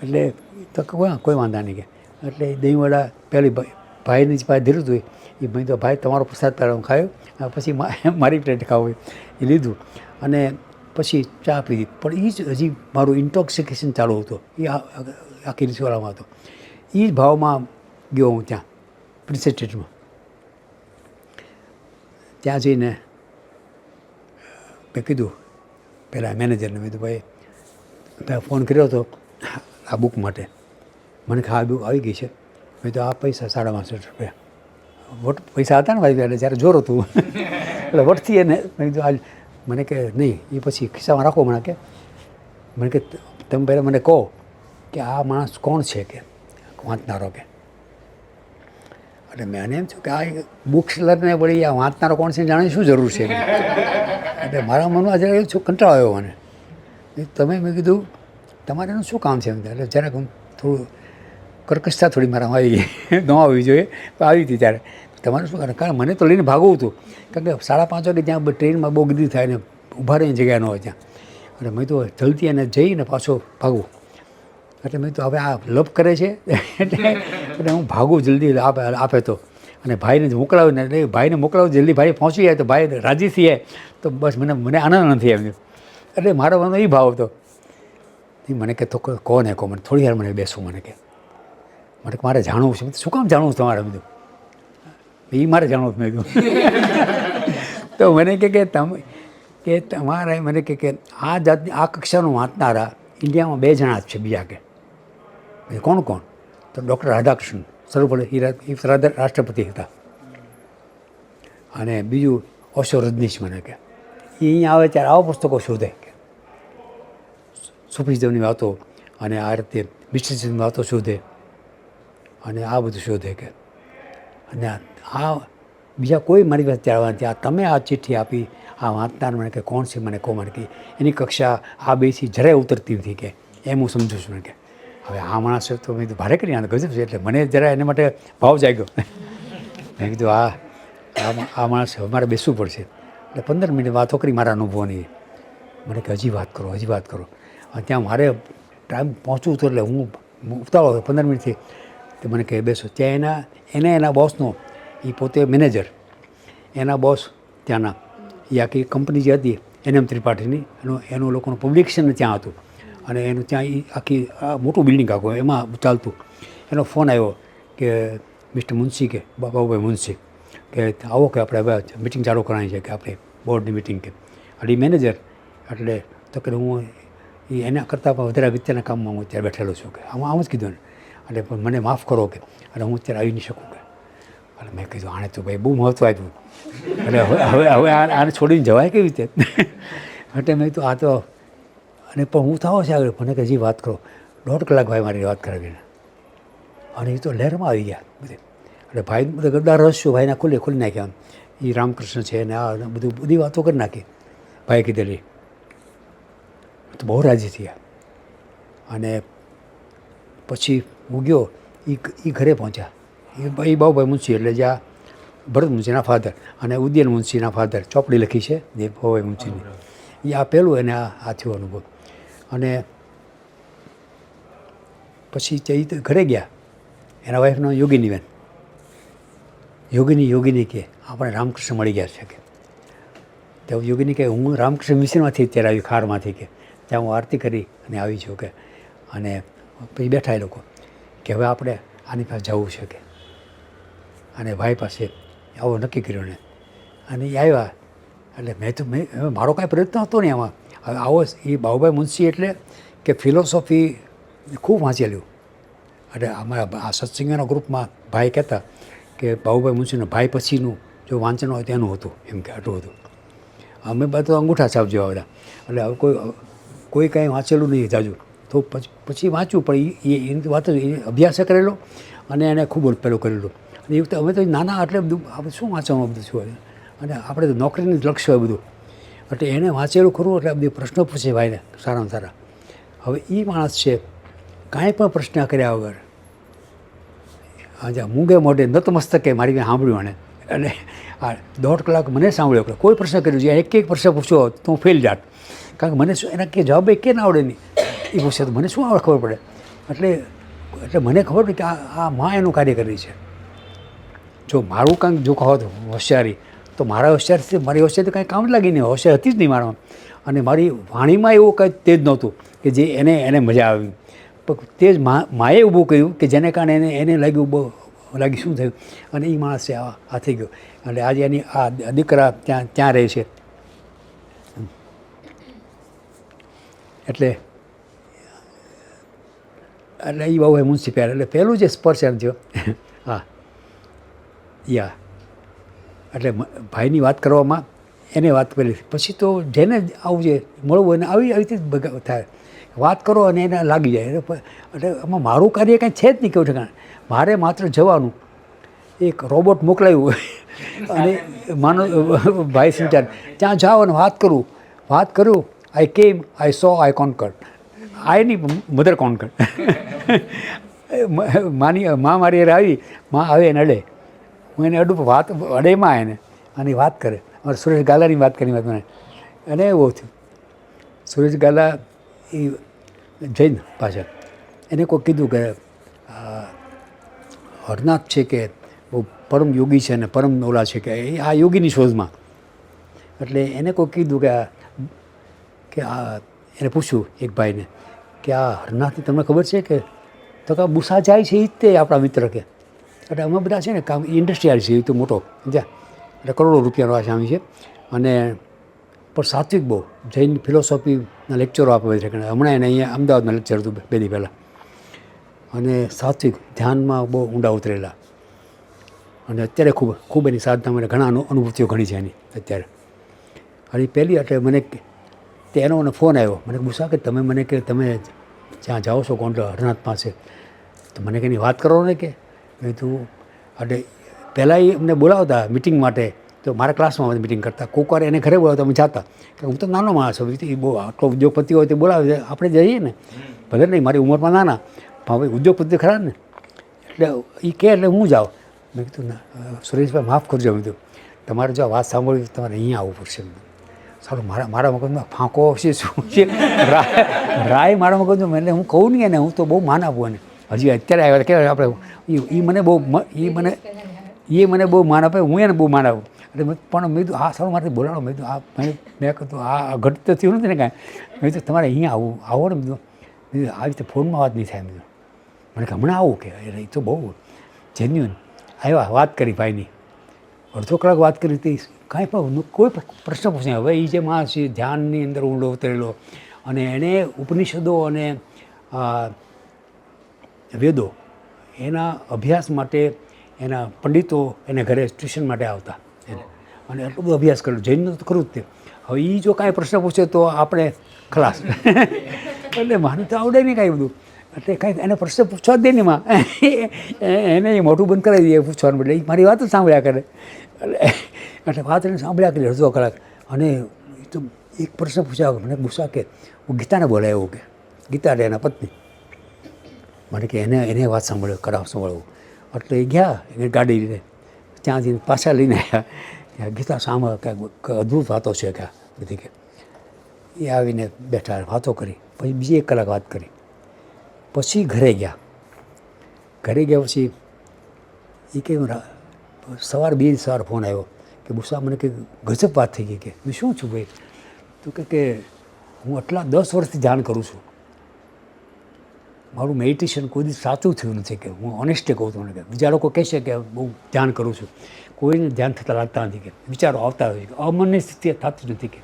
એટલે તો કોઈ વાંધા નહીં કે. એટલે દહીંવડા પહેલી ભાઈની જ પાસે ધીરું હતું એ મેં તો ભાઈ તમારો પ્રસાદ પહેલાં હું ખાયો, પછી મારી પ્લેટ ખાવું એ લીધું અને પછી ચા પીધી. પણ એ જ હજી મારું ઇન્ટોક્સિકેશન ચાલુ હતું, એ આખી રિસવાળામાં હતો. એ જ ભાવમાં ગયો હું ત્યાં પ્રિસેટેડમાં. ત્યાં જઈને મેં કીધું પહેલાં મેનેજરને, મેં કીધું ભાઈ ફોન કર્યો હતો આ બુક માટે. મને કે આ બુક આવી ગઈ છે. મેં તો આ પૈસા 65 રૂપિયા વટ પૈસા હતા ને ભાઈ, એટલે જ્યારે જોર હતું એટલે વટથી એને મેં કીધું આજ. મને કે નહીં, એ પછી ખિસ્સામાં રાખો. મને કે તમે પહેલાં મને કહો કે આ માણસ કોણ છે કે વાંચનારો કે. એટલે મેં એને એમ થયું કે આ બુક સેલરને વળી આ વાંચનારો કોણ છે જાણવાની શું જરૂર છે. એટલે મારા મનમાં જરા એવું કંટાળો આવ્યો મને. તમે મેં કીધું તમારે એનું શું કામ છે? એટલે જરાક થોડું કર્કશતા થોડી મારામાં આવી ગઈ, ન આવવી જોઈએ પણ આવી હતી. ત્યારે તમારે શું કરે? કારણ મને તો લઈને ભાગવું હતું, કારણ કે 5:30 વાગે ત્યાં ટ્રેનમાં બહુ ગીરી થાય ને ઊભા રહીને જગ્યા ન હોય ત્યાં. એટલે મેં તો જલ્દી એને જઈને પાછો ભાગવું. એટલે મેં તો હવે આ લપ કરે છે એટલે હું ભાગું જલ્દી આપે તો. અને ભાઈને જ મોકલાવ્યું ને, એટલે ભાઈને મોકલાવું જલ્દી ભાઈ પહોંચી જાય તો ભાઈ રાજી થઈ જાય તો બસ મને આનંદ નથી એમ. એટલે મારો મનમાં એ ભાવ હતો. મને કે તો કોને કહો, મને થોડી વાર મને બેસું. મને કે મારે જાણવું છે. શું કામ જાણવું છે તમારે? બધું એ મારે જાણવું મેં કીધું. તો મને કે તમારે મને કે આ જાતની આ કક્ષાનું વાંચનારા ઇન્ડિયામાં 2 જણા જ છે બીજા કે. કોણ? તો ડૉક્ટર રાધાકૃષ્ણન સર્વપલ્લી એ રાષ્ટ્રપતિ હતા, અને બીજું ઓશો રજનીશ. મને કે એ અહીંયા આવે ત્યારે આવા પુસ્તકો શોધે કે સુફીઝમની વાતો અને આ રીતે મિસ્ટિસિઝમની વાતો શોધે અને આ બધું શોધે કે. અને આ બીજા કોઈ મારી પાસે ચાલવાની ત્યાં તમે આ ચિઠ્ઠી આપી આ વાંચનાર મને કે કોણ છે? મને કહો. મને કે એની કક્ષા આ બેથી જરાય ઉતરતી નથી કે એમ હું સમજું છું. કે હવે આ માણસ તો મેં ભારે કરી આને ગજબ છે. એટલે મને જરા એના માટે ભાવ જાગ્યો. મેં કીધું આ માણસ હવે મારે બેસવું પડશે. એટલે 15 મિનિટ વાતો કરી મારા અનુભવોની. મને કે હજી વાત કરો. અને ત્યાં મારે ટાઈમ પહોંચવું હતું એટલે હું ઉતાવળ 15 મિનિટથી. તો મને કહે બેસો. ત્યાં એના બોસનો, એ પોતે મેનેજર, એના બોસ ત્યાંના, એ આખી કંપની જે હતી NM ત્રિપાઠીની, એનું લોકોનું પબ્લિકેશન ત્યાં હતું. અને એનું ત્યાં એ આખી મોટું બિલ્ડિંગ આખું એમાં ચાલતું. એનો ફોન આવ્યો કે મિસ્ટર મુનશી કે બાબુભાઈ મુનશી કે આવો કે આપણે હવે મિટિંગ ચાલુ કરવાની છે કે આપણે બોર્ડની મિટિંગ કે. એટલે એ મેનેજર એટલે તો કે હું એના કરતાં પણ વધારે અગત્યના કામમાં હું અત્યારે બેઠેલો છું કે આમ જ કીધું ને. એટલે મને માફ કરો કે એટલે હું અત્યારે આવી નહીં શકું કે. એટલે મેં કીધું આણે તો ભાઈ બહુ મહત્ત્વ આપ્યું. એટલે હવે આને છોડીને જવાય કેવી રીતે? એટલે મેં તો આ તો અને પણ હું થાવ છે આગળ. મને કે હજી વાત કરો. 1.5 કલાક ભાઈ મારી વાત કરાવીને, અને એ તો લહેરમાં આવી ગયા બધે. એટલે ભાઈ બધા બધા રહસ્યો ભાઈના ખોલી નાખ્યા. એ રામકૃષ્ણ છે ને આ બધી વાતો કરી નાખી ભાઈ કીધેલી. તો બહુ રાજી થયા. અને પછી હું ગયો, એ ઘરે પહોંચ્યા. એ બાબુભાઈ મુનશી એટલે જ્યાં ભરત મુનશીના ફાધર અને ઉદયન મુનશીના ફાધર, ચોપડી લખી છે જે બાબુભાઈ મુનશીની. એ આ પહેલું એને આ થયો અનુભવ. અને પછી તે ઘરે ગયા. એના વાઈફનો યોગીની બેન, યોગીની કે આપણે રામકૃષ્ણ મળી ગયા છે કે. તો યોગીની કે હું રામકૃષ્ણ મિશનમાંથી અત્યારે આવી, ખારમાંથી કે ત્યાં હું આરતી કરી અને આવી છું કે. અને પછી બેઠા એ લોકો કે હવે આપણે આની પાસે જવું છે કે. અને ભાઈ પાસે આવો નક્કી કર્યો ને. અને એ આવ્યા એટલે મેં મારો કાંઈ પ્રયત્ન હતો નહીં આમાં. હવે આવો એ બાબુભાઈ મુનશી એટલે કે ફિલોસોફી ખૂબ વાંચેલું. એટલે અમારા આ સત્સંગના ગ્રુપમાં ભાઈ કહેતા કે બાબુભાઈ મુનશીનો ભાઈ પછીનું જો વાંચન હોય તો એનું હતું, એમ કે આટલું હતું. અમે બધા અંગૂઠા છાપ જેવા બધા. એટલે હવે કોઈ કાંઈ વાંચેલું નહીં જાજુ. તો પછી વાંચ્યું, પણ એની વાત જ અભ્યાસ કરેલો અને એને ખૂબ પેલું કરેલું. અને એ વખતે અમે તો નાના એટલે બધું આપણે શું વાંચવાનું બધું શું હોય. અને આપણે તો નોકરીનું જ લક્ષ્ય હોય બધું. એટલે એને વાંચેલું ખરું એટલે બધી પ્રશ્નો પૂછે ભાઈને સારામાં સારા. હવે એ માણસ છે કાંઈ પણ પ્રશ્ન કર્યા વગર આજે મૂંગે મોઢે નતમસ્તકે મારી મેં સાંભળ્યું એને. અને આ 1.5 કલાક મને સાંભળ્યો. કોઈ પ્રશ્ન કર્યો છે, એક પ્રશ્ન પૂછ્યો તો હું ફેલ જાત. કારણ કે મને શું એના કે જવાબ કે ના આવડે નહીં. એ પૂછે તો મને શું આવડે ખબર પડે. એટલે મને ખબર પડી કે આ માં એનું કાર્ય કરી છે. જો મારું કાંઈક જો કહો તો હોશિયારી, તો મારી હોશિયારી કાંઈ કામ જ લાગી નહીં, હોશિયાર હતી જ નહીં મારામાં. અને મારી વાણીમાં એવું કાંઈ તેજ નહોતું કે જે એને મજા આવી. પણ તે જ માએ ઊભું કર્યું કે જેને કારણે એને લાગ્યું બહુ લાગી શું થયું. અને એ માણસે આ થઈ ગયો. એટલે આજે એની આ દીકરા ત્યાં રહે છે. એટલે એ બાબુભાઈ મુનશી એટલે પહેલું જે સ્પર્શ એમ થયો. હા એટલે ભાઈની વાત કરવામાં એને વાત કરી. પછી તો જેને આવું જે મળવું એને આવી રીતે થાય. વાત કરો અને એને લાગી જાય. એટલે આમાં મારું કાર્ય કાંઈ છે જ નહીં કેવું ઠેકાણે. મારે માત્ર જવાનું, એક રોબોટ મોકલાયું અને માનો ભાઈ સંચાર ત્યાં જાઓ અને વાત કરું. આઈ કેમ, આઈ સો, આઈ કોન્કર્ડ. આઈ નહીં, મધર કોન્કર્ડ. માં મારી હારે આવી, માં આવે એને અડે, હું એને અડું, વાત અડેમાં એને અને વાત કરે. અમારે સુરેશ ગાલાની વાત કરી મને. અને એવું થયું સુરેશ ગાલા એ જૈન પાછળ એને કોઈ કીધું કે હરનાથ છે કે બહુ પરમ યોગી છે અને પરમ ઓલા છે કે આ યોગીની શોધમાં. એટલે એને કોઈ કીધું કે એને પૂછ્યું એક ભાઈને કે આ હરનાથની તમને ખબર છે કે. તો કે બુસા જાય છે એ જ તે આપણા મિત્ર કે. એટલે અમે બધા છે ને કામ ઇન્ડસ્ટ્રીયલ છે, એ તો મોટો જ્યાં એટલે કરોડો રૂપિયાનો આ સ્વામી છે. અને પણ સાત્વિક બહુ, જૈન ફિલોસોફીના લેક્ચરો આપે છે. હમણાં એને અહીંયા અમદાવાદમાં લેક્ચર હતું 2 દી પહેલાં. અને સાત્વિક ધ્યાનમાં બહુ ઊંડા ઉતરેલા. અને અત્યારે ખૂબ એની સાધના ઘણા અનુભૂતિઓ ઘણી છે એની અત્યારે. અને પહેલી એટલે મને એનો મને ફોન આવ્યો. મને ગુસ્સા કે તમે મને કે તમે જ્યાં જાઓ છો ગોંડલ હરનાથ પાસે, તો મને કંઈ વાત કરો ને કે. મેં તું એટલે પહેલાં એ અમને બોલાવતા મિટિંગ માટે, તો મારા ક્લાસમાં મિટિંગ કરતા. કોઈક વાર એને ઘરે બોલાવતા અમે જતા. કે હું તો નાનો માણસ છું, એ બહુ આટલો ઉદ્યોગપતિ હોય તે બોલાવે, આપણે જઈએ ને. ભલે નહીં, મારી ઉંમરમાં નાના, પણ હવે ઉદ્યોગપતિ ખરા ને. એટલે એ કહે એટલે હું જાઉં. મેં કીધું ના સુરેશભાઈ માફ કરજો. મેં કીધું તમારે જો વાત સાંભળવી તો તમારે અહીંયા આવવું પડશે. સારું, મારા મગજમાં ફાંકો છે શું છે, રાય મારા મગજમાં. એટલે હું કહું નહીં એને, હું તો બહુ માન આપું એને. હજી અત્યારે આવ્યા કહેવાય આપણે એ મને બહુ માન આપે, હું એને બહુ માન આપું. એટલે પણ મેં કીધું હા સારું મારે બોલાવો. મેં કીધું મેં કીધું આ ઘટ તો થયું નથી ને કાંઈ. મેં કીધું તમારે અહીંયા આવો ને. મેં કીધું આવી રીતે ફોનમાં વાત નહીં થાય. મને કે હમણાં આવું કે એ તો બહુ જેન્યુઅન. આવ્યા, વાત કરી ભાઈની, 1.5 કલાક વાત કરી હતી. કાંઈ પણ કોઈ પ્રશ્ન પૂછે. હવે એ જે માણસ છે ધ્યાનની અંદર ઊંડો ઉતરેલો, અને એણે ઉપનિષદો અને વેદો એના અભ્યાસ માટે એના પંડિતો એને ઘરે ટ્યુશન માટે આવતા એને. અને એટલો બધો અભ્યાસ કર્યો. જૈનનું તો ખરું જ તે. હવે એ જો કાંઈ પ્રશ્ન પૂછે તો આપણે ખલાસ. એટલે મને તો આવડે નહીં કાંઈ બધું. એટલે કાંઈક એને પ્રશ્ન પૂછવા જ દે ને માં એને એ મોઢું બંધ કરાવી દે પૂછવાનું, એટલે એ મારી વાત જ સાંભળ્યા કરે. એટલે વાત એને સાંભળ્યા કરે અડધો કલાક. અને એ તો એક પ્રશ્ન પૂછ્યા મને ગુસ્સા કે હું ગીતાને બોલાવ્યો કે ગીતા એના પત્ની મને કે એને વાત સાંભળ્યો કરાવ સાંભળવું. એટલે એ ગયા એને ગાડી લઈને ત્યાં જઈને પાછા લઈને આવ્યા. ગીતા સાંભળ કે અદ્ભુત વાતો છે કે બધી કે એ આવીને બેઠા વાતો કરી. પછી બીજી 1 કલાક વાત કરી. પછી ઘરે ગયા પછી એ કે સવાર ફોન આવ્યો કે બુસા મને કે ગજબ વાત થઈ ગઈ કે મેં શું છું ભાઈ? તો કે હું આટલા 10 વર્ષથી ધ્યાન કરું છું, મારું મેડિટેશન કોઈ દિવસ સાચું થયું નથી કે હું ઓનેસ્ટલી કહું તમને કે બીજા લોકો કહેશે કે બહુ ધ્યાન કરું છું, કોઈને ધ્યાન થતાં લાગતા નથી કે વિચારો આવતા હોય કે અમનની સ્થિતિ થતી નથી કે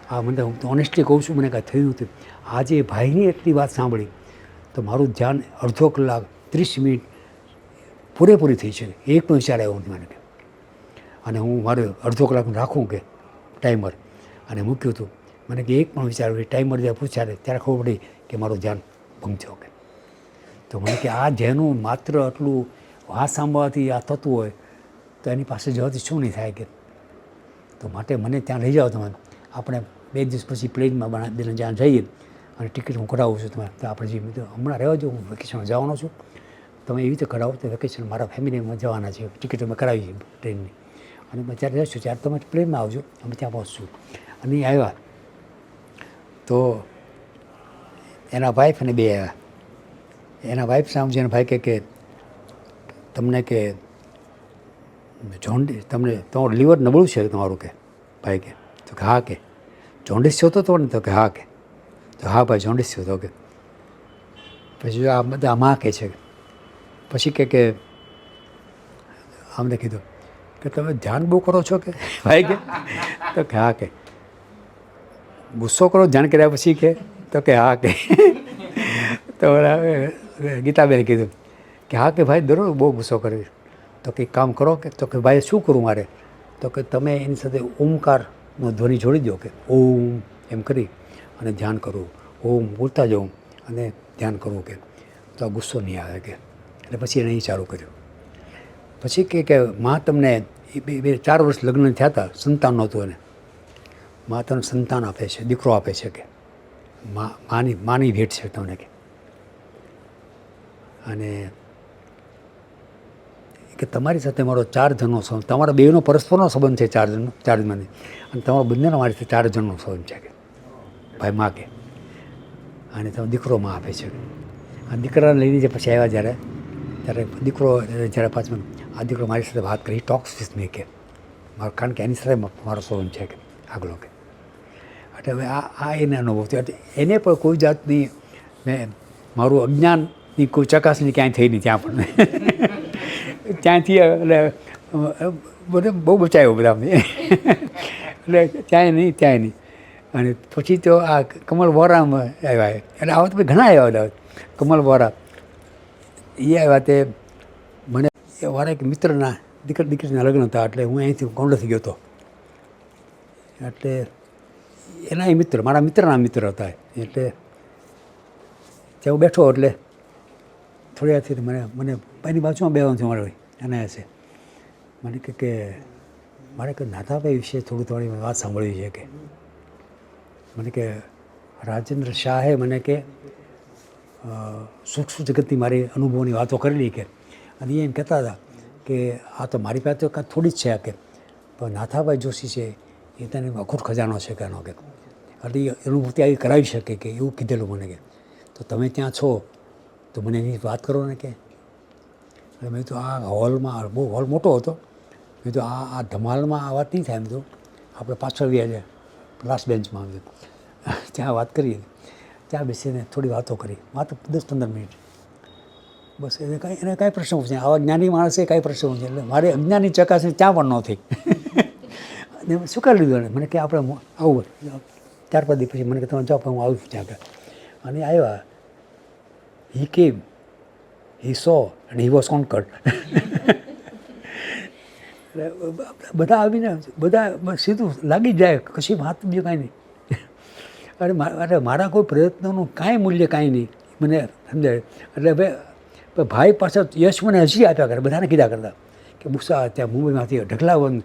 હા મને હું તો ઓનેસ્ટલી કહું છું મને કાંઈ થયું નથી. આજે ભાઈની એટલી વાત સાંભળી તો મારું ધ્યાન અડધો કલાક 30 મિનિટ પૂરેપૂરી થઈ છે. એક પણ વિચાર આવ્યો નથી મને કે. અને હું મારે અડધો કલાક રાખું કે ટાઈમર અને મૂક્યું હતું. મને કે એક પણ વિચાર ટાઈમર જ્યારે પૂછ્યા ત્યારે ખબર પડી કે મારું ધ્યાન ભંગ થયો કે. તો મને કે આ જેનું માત્ર આટલું વાત સાંભળવાથી આ થતું હોય તો એની પાસે જવાથી શું નહીં થાય કે. તો માટે મને ત્યાં લઈ જાઓ તમે, આપણે 2 દિવસ પછી પ્લેનમાં જ્યાં જઈએ અને ટિકિટ હું કઢાવું છું તમે. તો આપણે જે હમણાં રહેવા જો હું વેકેશનમાં જવાનો છું, તમે એવી રીતે કઢાવો તો વેકેશન મારા ફેમિલીમાં જવાના છે, ટિકિટ અમે કરાવી છે ટ્રેનની. અને અમે જ્યારે રહીશું ત્યારે તમે પ્લેનમાં આવજો, અમે ત્યાં પહોંચશું. અને એ આવ્યા તો એના વાઈફ અને 2 આવ્યા. એના વાઈફ સામે એના ભાઈ કે તમને કે તમને તમારું લીવર નબળું છે તમારું કે ભાઈ કે. તો કે હા કે જોન્ડિસ થયો હતો ને? તો કે હા કે. તો હા ભાઈ જોન્ડિસ થયો હતો કે. પછી આ બધા આમાં કહે છે. પછી કે અમને કીધું કે તમે ધ્યાન બહુ કરો છો કે ભાઈ કે. તો કે હા કે ગુસ્સો કરો ધ્યાન કર્યા પછી કે. તો કે હા કે. તો ગીતાબેને કીધું કે હા કે ભાઈ દરરોજ બહુ ગુસ્સો કરે. તો કે કામ કરો કે. તો કે ભાઈ શું કરું મારે? તો કે તમે એની સાથે ઓમકારનો ધ્વનિ જોડી દો કે ઓમ એમ કરી અને ધ્યાન કરવું, ઓમ બોલતા જાઉં અને ધ્યાન કરવું કે તો આ ગુસ્સો નહીં આવે કે. એટલે પછી એને અહીં ચાલુ કર્યું. પછી કે માં તમને 4 વર્ષ લગ્ન થયા હતા, સંતાન નહોતું એને. માં તમને સંતાન આપે છે, દીકરો આપે છે કે માની ભેટ છે તમને કે. અને કે તમારી સાથે મારો 4 જણનો સંબંધ, તમારા બેનો પરસ્પરનો સંબંધ છે 4 જણની, અને તમારા બંનેનો મારી સાથે 4 જણનો સંબંધ છે કે ભાઈ માં કે. અને તમે દીકરો માં આપે છે. આ દીકરાને લઈને જે પછી આવ્યા ત્યારે દીકરો જ્યારે પાછો આ દીકરો મારી સાથે વાત કરી, ટોક્સ વિથ મી કે મારો, કારણ કે એની સાથે મારો સંબંધ છે કે આગલો કે. એટલે હવે આ એને અનુભવ થયો. એને પણ કોઈ જાતની મેં મારું અજ્ઞાનની કોઈ ચકાસણી ક્યાંય થઈ નહીં ત્યાં પણ. ત્યાંથી એટલે બધે બહુ બચાવ્યો બધા એટલે ત્યાંય નહીં. અને પછી તો આ કમલ વોરામાં આવ્યા. એટલે આવા તો ઘણા આવ્યા બધા. કમલ વોરા એ આવ્યા તે મને વારા એક મિત્રના દીકરીના લગ્ન હતા. એટલે હું અહીંથી ગોંડલથી ગયો હતો. એટલે એના એ મિત્ર મારા મિત્રના મિત્ર હતા. એટલે ત્યાં હું બેઠો એટલે થોડી વારથી મને એની બાજુમાં બેવાનું છે મારે એને હશે. મને કે મારે કે નાથાભાઈ વિશે થોડી વાત સાંભળવી છે કે. મને કે રાજેન્દ્ર શાહે મને કે સૂક્ષ્મ જગતની મારી અનુભવની વાતો કરેલી કે. અને એ એમ કહેતા હતા કે આ તો મારી પાસે તો કાંઈ થોડી જ છે કે, પણ નાથાભાઈ જોશી છે એ તને અખૂટ ખજાનો છે કે એનો કે. એટલે એ અનુભૂતિ આવી કરાવી શકે કે એવું કીધેલું મને કે. તો તમે ત્યાં છો તો મને એની વાત કરો ને કે. એટલે મેં તો આ હોલમાં બહુ હોલ મોટો હતો. મેં તો આ ધમાલમાં આ વાત નહીં થાય. એમ તો આપણે પાછળ વ્યા જાય લાસ્ટ બેન્ચમાં ત્યાં વાત કરીએ. ત્યાં બેસીને થોડી વાતો કરી, માત્ર 10-15 મિનિટ બસ. એને કાંઈ પ્રશ્ન પૂછે. આવા જ્ઞાની માણસે કાંઈ પ્રશ્ન પૂછે. એટલે મારે અજ્ઞાની ચકાસણી ત્યાં પણ ન થઈ. અને શું કરી લીધું એને મને કે આપણે આવું. 4-5 દિવસ પછી મને કે તમે જાઓ હું આવું છું ત્યાં. અને આવ્યા. હી કેમ, હી સો એન્ડ હી વોઝ કોન્કર્ડ. બધા આવીને બધા સીધું લાગી જાય, કશી વાત બીજું કાંઈ નહીં. અરે મારા કોઈ પ્રયત્નોનું કાંઈ મૂલ્ય કાંઈ નહીં. મને સમજાય. એટલે હવે ભાઈ પાછળ યશ મને હજી આપ્યા કરે, બધાને કીધા કરતા કે બુસા ત્યાં મુંબઈમાંથી ઢગલાવન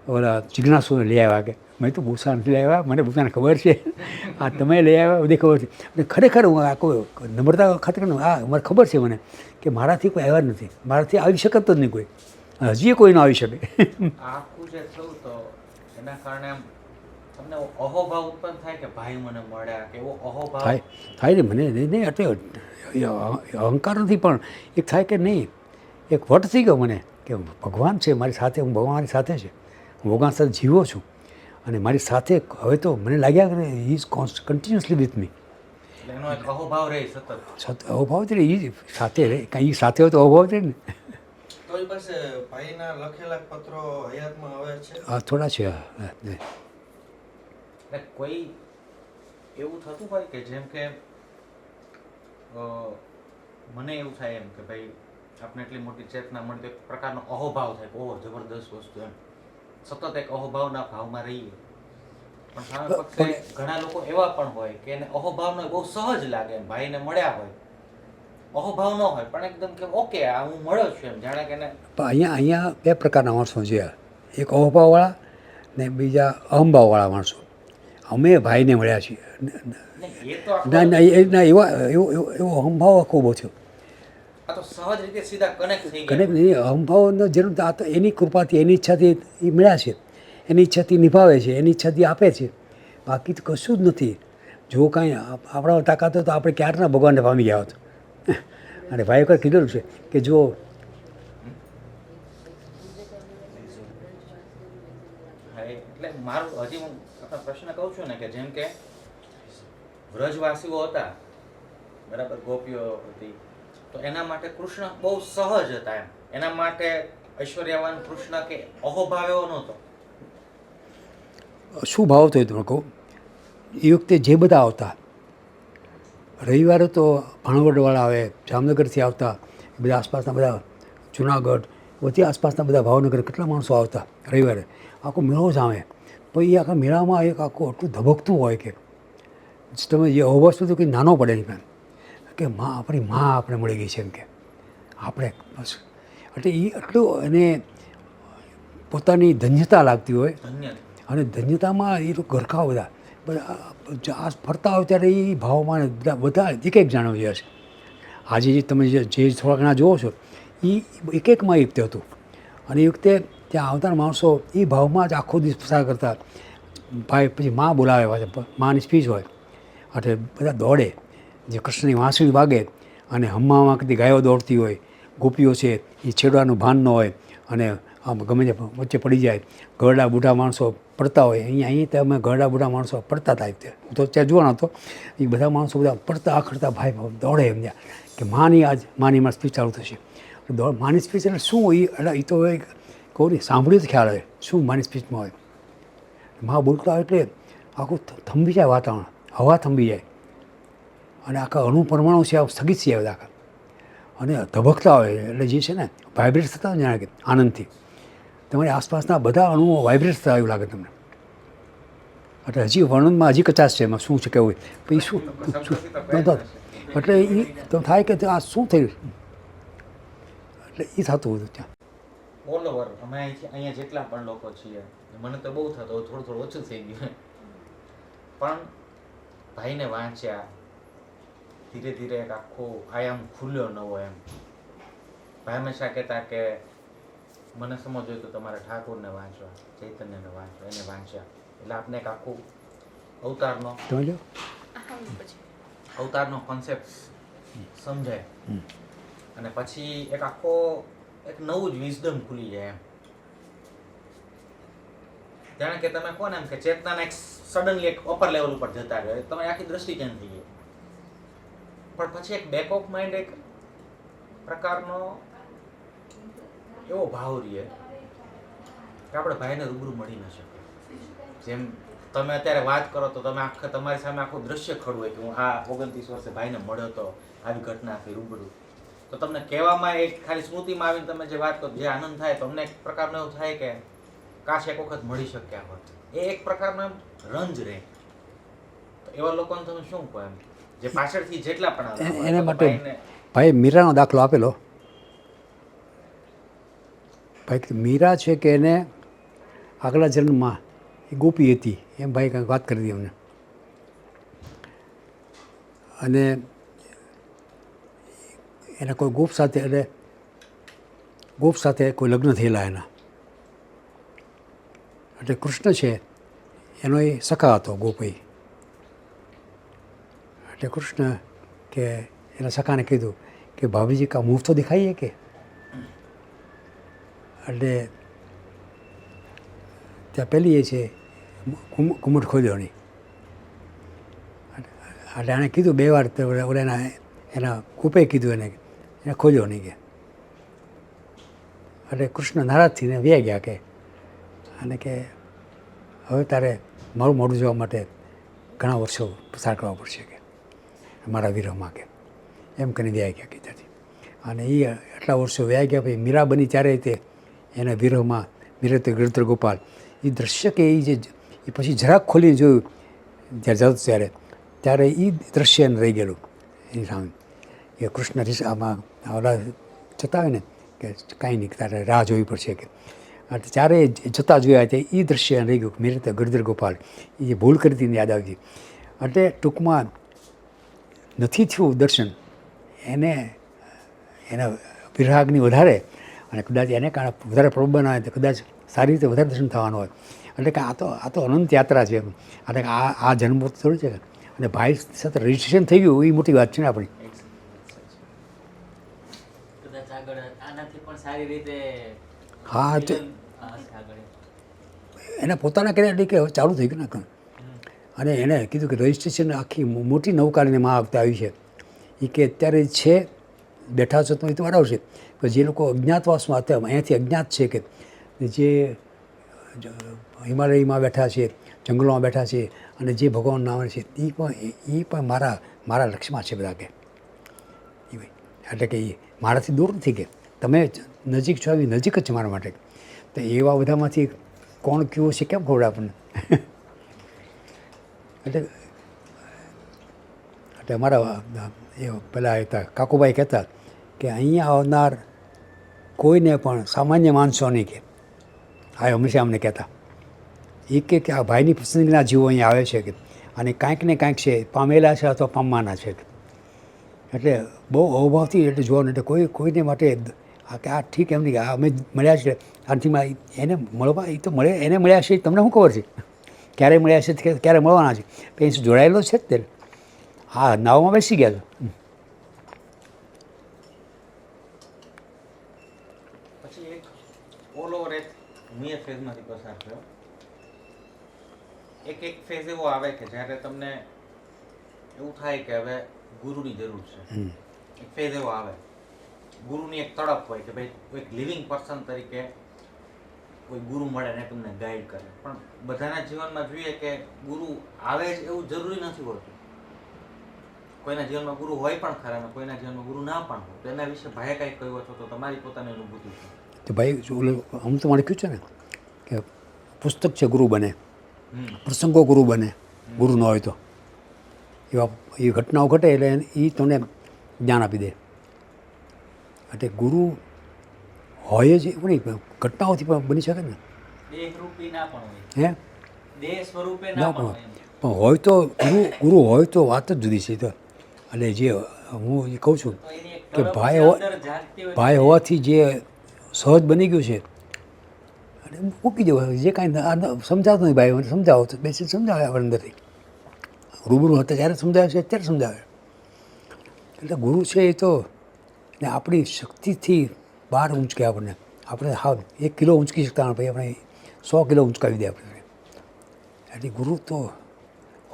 ઓલા જિજ્ઞાસુને લઈ આવ્યા કે મેં તો બુસા નથી લઈ આવ્યા, મને બુસાને ખબર છે, આ તમે લઈ આવ્યા બધી ખબર છે. અને ખરેખર હું આ કોઈ નમ્રતા ખાતર આ મને ખબર છે મને કે મારાથી કોઈ આવ્યા જ નથી, મારાથી આવી શકત જ નહીં કોઈ, હજી કોઈ ન આવી શકે. આખું જે થયું તો એના કારણે આમ તમને એવો અહોભાવ ઉત્પન્ન થાય કે ભાઈ મને મળ્યા કે એવો અહોભાવ થાય થાય ને મને નહીં એટલે અહંકાર નથી પણ એક થાય કે નહીં, એક વટ થઈ ગયો મને કે ભગવાન છે મારી સાથે, હું ભગવાન મારી સાથે છે, હું ભગવાન સાથે જીવો છું અને મારી સાથે હવે તો મને લાગ્યા કે he is continuously with me. એટલે એનો એક અહોભાવ રહે સતત. અભાવ છે એ સાથે રહે, કાંઈ એ સાથે હોય તો અભાવ છે ને. તો એ પાસે ભાઈના લખેલા પત્રો હયાતમાં આવે છે. આ થોડા છે એટલે કોઈ એવું થતું હોય કે જેમ કે મને એવું થાય એમ કે ભાઈ આપણે એટલી મોટી ચેતના મળી તો એક પ્રકારનો અહોભાવ થાય કે ઓહ જબરદસ્ત વસ્તુ એમ, સતત એક અહોભાવના ભાવમાં રહીએ. પણ સામે પક્ષે ઘણા લોકો એવા પણ હોય કે એને અહોભાવનો બહુ સહજ લાગે એમ, ભાઈને મળ્યા હોય અહોભાવ ન હોય પણ એકદમ કે ઓકે આ હું મળ્યો છું એમ, જાણે કે એને પણ અહીંયા બે પ્રકારના માણસો છે, એક અહોભાવવાળા ને બીજા અહંભાવવાળા માણસો. અમે ભાઈને મળ્યા છીએ એ તો ના ના ના એવો અહંભાવ આખો બહુ થયો. આ તો સહજ રીતે સીધા કનેક્ટ થઈ કનેક્ટ ગયા. નહીં, અહંભાવનો જરૂર આ તો એની કૃપાથી એની ઈચ્છાથી એ મળ્યા છે, એની ઈચ્છાથી નિભાવે છે, એની ઈચ્છાથી આપે છે, બાકી તો કશું જ નથી. જો કાંઈ આપણા તાકાત હોય તો આપણે ક્યારના ભગવાનને પામી ગયા હોત. અને ભાઈ વખત કીધેલું છે કે જો હા, એટલે મારું હજી હું આપણા પ્રશ્ન કહું છું ને કે જેમ કે વ્રજવાસીઓ હતા બરાબર, ગોપીઓ હતી, તો એના માટે કૃષ્ણ બહુ સહજ હતા એમ, એના માટે ઐશ્વર્યવાન કૃષ્ણ કે અહોભાવ એવો નહોતો. શું ભાવ થયો તમે કહું, એ વખતે જે બધા આવતા રવિવારે તો ભાણવડવાળા આવે, જામનગરથી આવતા, બધા આસપાસના બધા જુનાગઢ બધી આસપાસના બધા ભાવનગર કેટલા માણસો આવતા રવિવારે, આખો મેળો જામે. પછી એ આખા મેળામાં એક આખું આટલું ધબકતું હોય કે તમે જે અવસ્તુ તો કંઈ નાનો પડે નહીં કે આપણી માં આપણે મળી ગઈ છે એમ કે આપણે બસ. એટલે એ આટલું એને પોતાની ધન્યતા લાગતી હોય ધન્ય અને ધન્યતામાં એ લોકો ગરકાઓ બધા આ ફરતા હોય ત્યારે એ ભાવમાં બધા એક એક જાણવા જેવા છે. આજે જે તમે જે થોડા ઘણા જુઓ છો એ એક એકમાં એક હતું. અને એ વખતે ત્યાં આવતા માણસો એ ભાવમાં જ આખો દિવસ પસાર કરતા. ભાઈ પછી માં બોલાવે પાછા, માની સ્પીચ હોય એટલે બધા દોડે, જે કૃષ્ણની વાંસળી વાગે અને હમ્મામાં કદી ગાયો દોડતી હોય, ગોપીઓ છે એ છેડવાનું ભાન ન હોય અને આમ ગમે તે વચ્ચે પડી જાય, ઘરડા બુઢા માણસો પડતા હોય. અહીં તમે ઘરડા બુઢા માણસો પડતા હતા તે હું તો ત્યાં જોવાનો હતો, એ બધા માણસો બધા પડતા આખડતા ભાઈ દોડે એમ ત્યાં કે માની મારી સ્પીચ ચાલુ થશે. માની સ્પીચ એટલે શું એ તો કહું નહીં, સાંભળ્યું તો ખ્યાલ આવે શું માની સ્પીચમાં હોય. માં બોલતા હોય એટલે આખું થંભી જાય વાતાવરણ, હવા થંભી જાય અને આખા અણુ પરમાણુ છે સ્થગિત છે બધા આખા અને ધબકતા હોય એટલે જે છે ને વાઇબ્રેટ થતા હોય જાણે કે આનંદથી તમારી આસપાસના બધા અણુઓ વાઇબ્રેટ થતા એવું લાગે તમને. એટલે હજી વર્ણનમાં હજી કચાશ છે એમાં શું છે કેવું પછી શું એટલે એ તો થાય કે આ શું થયું, એટલે એ થતું હતું ત્યાં. ઓલ ઓવર અમે અહીંયા જેટલા પણ લોકો છીએ, મને તો બહુ થતો, થોડું ઓછું થઈ ગયું, પણ ભાઈને વાંચ્યા ધીરે ધીરે એક આખો આયામ ખુલ્યો નવો એમ. ભાઈ હંમેશા કહેતા કે મને સમજવું તો તમારે ઠાકોરને વાંચવા, ચૈતન્યને વાંચવા, એને વાંચ્યા એટલે આપને એક આખું અવતારનો કોન્સેપ્ટ સમજાય અને પછી એક આખો એક નવું જ વિઝડમ ખુલી જાય એમ. જાણે કે તમે કોને એમ કે ચેતનાના એક સડનલી એક અપર લેવલ ઉપર જતા રહ્યો, તમારી આખી દ્રષ્ટિ ચેન્જ થઈ ગઈ. પણ પછી એક બેક ઓફ માઇન્ડ એક પ્રકારનો એવો ભાવ રહે કે આપણે ભાઈને રૂબરૂ મળી ન શકીએ. જેમ તમે અત્યારે વાત કરો તો તમે આખા તમારી સામે આખું દ્રશ્ય ખડું હોય કે હું આ 29 વર્ષે ભાઈને મળ્યો તો આવી ઘટના થઈ રૂબરૂ, તો તમને કહેવામાં એક ખાલી સ્મૃતિમાં આવીને તમે જે વાત કરો જે આનંદ થાય તમને એક પ્રકારનો એવું થાય કે કાશ એક વખત મળી શક્યા હોત. એ એક પ્રકારનો એમ રંજ રહે. તો એવા લોકોને તમે શું કહો એમ જે પાછળથી જેટલા પણ આવે, એને અથવા તો માટે ભાઈને ભાઈ મીરાનો દાખલો આપેલો. ભાઈ કે મીરા છે કે એને આગલા જન્મમાં એ ગોપી હતી એમ ભાઈ કંઈક વાત કરી હતી અમને. અને એના કોઈ ગોપ સાથે એટલે ગોપ સાથે કોઈ લગ્ન થયેલા એના. એટલે કૃષ્ણ છે એનો એ સખા હતો ગોપી. એટલે કૃષ્ણ કે એના સખાને કીધું કે ભાભીજી કા મુંહ તો દિખાઈએ કે. એટલે ત્યાં પેલી એ છે ઘૂમટ ખોલ્યો નહીં. એટલે એણે કીધું 2 વાર, તો ઓલા એના કૂપે કીધું એને ખોલ્યો નહીં કે. એટલે કૃષ્ણ નારાજ થઈને વ્યા ગયા કે અને કે હવે તારે મારું મોઢું જોવા માટે ઘણા વર્ષો પસાર કરવા પડશે કે મારા વિરહમાં કે એમ કરીને વ્યા ગયા કે ત્યાંથી. અને એ આટલા વર્ષો વ્યા ગયા પછી મીરા બની ત્યારે તે એના વિરહમાં મીરા તે ગિરધર ગોપાલ એ દ્રશ્ય કે એ પછી જરાક ખોલીને જોયું જ્યારે જતો ત્યારે એ દ્રશ્ય એને રહી ગયેલું એની સામે કે કૃષ્ણ આમાં ઓલા જતા હોય ને કે કાંઈ નહીં તારે રાહ જોવી પડશે કે. એટલે ત્યારે જતા જોયા તે એ દ્રશ્ય રહી ગયું મેરે તો ગિરધર ગોપાલ એ જે ભૂલ કરી હતી એને યાદ આવી. એટલે ટૂંકમાં નથી થયું દર્શન એને એના વિરાગની વધારે અને કદાચ એને કારણે વધારે પ્રોબ્લેમ આવે તો કદાચ સારી રીતે વધારે દર્શન થવાનું હોય. એટલે કે આ તો અનંત યાત્રા છે. એટલે કે આ જન્મ થોડું છે. અને ભાઈ સાથે રજિસ્ટ્રેશન થઈ ગયું એ મોટી વાત છે ને આપણી. કદાચ આગળ આનાથી પણ સારી રીતે હા તો આગળ એને પોતાના કર્યા કે હવે ચાલુ થઈ ગયું ને કામ. અને એણે કીધું કે રજિસ્ટ્રેશન આખી મોટી નૌકાને માં આવતા આવી છે એ કે અત્યારે છે બેઠા છો તો એ તો બરાબર છે પણ જે લોકો અજ્ઞાતવાસમાં હતા અહીંયાથી અજ્ઞાત છે કે જે હિમાલયમાં બેઠા છે, જંગલોમાં બેઠા છે અને જે ભગવાન નામ છે એ પણ મારા લક્ષ્યમાં છે બધા કે એ ભાઈ. એટલે કે એ મારાથી દૂર નથી કે તમે નજીક છો એવી નજીક જ છે મારા માટે. તો એવા બધામાંથી કોણ કયું છે કેમ ખબર આપણને. એટલે અમારા એ પેલા હતા કાકુભાઈ કહેતા કે અહીંયા આવનાર કોઈને પણ સામાન્ય માણસો નહીં કે આ હંમેશા અમને કહેતા એ કે આ ભાઈની પસંદગીના જીવો અહીંયા આવે છે કે અને કાંઈક ને કાંઈક છે પામેલા છે અથવા પામવાના છે. એટલે બહુ અવભાવથી એટલે જોવાનું એટલે કોઈને માટે આ ઠીક એમ નહીં કે અમે મળ્યા છે આનાથીમાં એને મળવા એ તો મળે એને મળ્યા છે તમને શું ખબર છે ક્યારે મળ્યા છે ક્યારે મળવાના છે પછી જોડાયેલો છે જ તે. હા નાવમાં બેસી ગયા છો. પછી એક ઓલ ઓવર એક હું એ ફેઝમાંથી પસાર થયો. એક ફેઝ એવો આવે કે જ્યારે તમને એવું થાય કે હવે ગુરુની જરૂર છે. એક ફેઝ એવો આવે ગુરુની એક તડપ હોય કે ભાઈ એક લિવિંગ પર્સન તરીકે કોઈ ગુરુ મળે ને તમને ગાઈડ કરે. પણ બધાના જીવનમાં જોઈએ કે ગુરુ આવે જ એવું જરૂરી નથી હોતું. કોઈના જીવનમાં ગુરુ હોય પણ ખરા અને કોઈના જીવનમાં ગુરુ ના પણ હોય. તો એના વિશે ભાઈએ કાંઈ કહ્યું હતો તો તમારી પોતાની અનુભૂતિ છે. તો ભાઈ આમ તો મને કહ્યું છે ને કે પુસ્તક છે ગુરુ બને, પ્રસંગો ગુરુ બને ગુરુ ન હોય તો એવા એ ઘટનાઓ ઘટે એટલે એ તમને જ્ઞાન આપી દે. એટલે ગુરુ હોય જ એવું નહીં ઘટનાઓથી પણ બની શકે ને. દેહરૂપી ના પણ હોય, હે દેહ સ્વરૂપે ના ના પણ પણ હોય. પણ હોય તો ગુરુ હોય તો વાત જ જુદી છે. તો એટલે જે હું એ કહું છું તો એની એક કે તડપ ભાઈ જે અંદર જાગતી હોય ભાઈ હોવાથી જે સહજ બની ગયું છે અને મૂકી દેવું જે કાંઈ સમજાવતું નહીં ભાઈ મને સમજાવો તો બેસી સમજાવે આપણે અંદરથી રૂબરૂ હતા જ્યારે સમજાવે છે ત્યારે સમજાવે. એટલે ગુરુ છે એ તો ને આપણી શક્તિથી બહાર ઊંચકે આપણને. આપણે હા 1 કિલો ઊંચકી શકતા ભાઈ આપણે 100 કિલો ઊંચકાવી દે આપણે. એટલે ગુરુ તો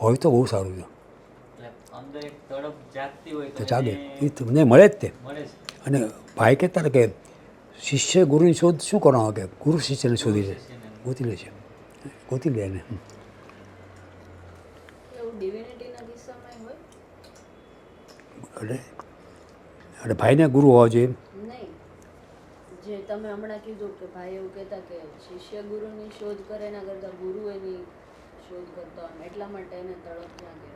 હોય તો બહુ સારું છે. એટલે અંદર એક તડપ જાગતી હોય તો તો ચાલે એને એ તમને મળે જ તે. મળે છે. અને ભાઈ કહેતા ને કે શિષ્ય ગુરુની શોધ શું કરવાનો કે ગુરુ શિષ્યને શોધી લે ગોતી લે છે ગોતી લે એને. એવું ડિવિનિટીના કિસ્સામાં હોય એટલે ભાઈને ગુરુ હોવા જોઈએ. નહીં, જે તમે હમણાં કીધું કે ભાઈ એવું કહેતા કે શિષ્ય ગુરુની શોધ કરે એના કરતાં ગુરુ એની શોધ કરતો હોય એટલા માટે એને તડપ લાગે.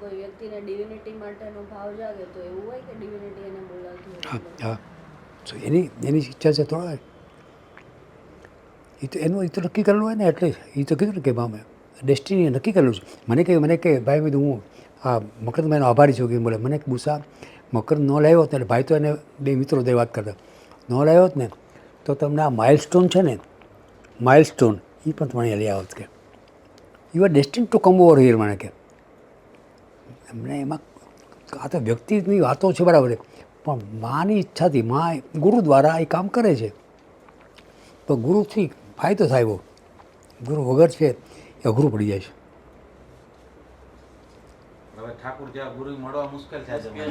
કોઈ વ્યક્તિને ડિવિનિટી માટેનો ભાવ જાગે તો એવું હોય કે ડિવિનિટી એને બોલાવતી હોય હા એટલે? હા સો એની ઈચ્છા છે થોડા એ તો એનું એ તો નક્કી કરેલું હોય ને એટલે એ તો કીધું ને કે અમે ડેસ્ટિની નક્કી કરેલું છે. મને કે ભાઈ મેં હું આ મકરંદભાઈનો આભારી છું કે બોલે મને ગુસ્સા મકર ન લાવ્યો હોત ને એટલે ભાઈ તો એને બે મિત્રો તે વાત કરતા ન લાવ્યો હોત ને તો તમને આ માઇલસ્ટોન છે ને માઇલસ્ટોન એ પણ તમારે લઈ આવત કે you are destined to come over here મને કે એમને એમાં આ તો વ્યક્તિની વાતો છે બરાબર છે પણ માની ઈચ્છાથી મા ગુરુ દ્વારા એ કામ કરે છે તો ગુરુથી ફાયદો થાય બહુ ગુરુ વગર છે એ અઘરું પડી જાય છે. હવે ઠાકુર જેવા ગુરુ મળવા મુશ્કેલ થાય છે મને.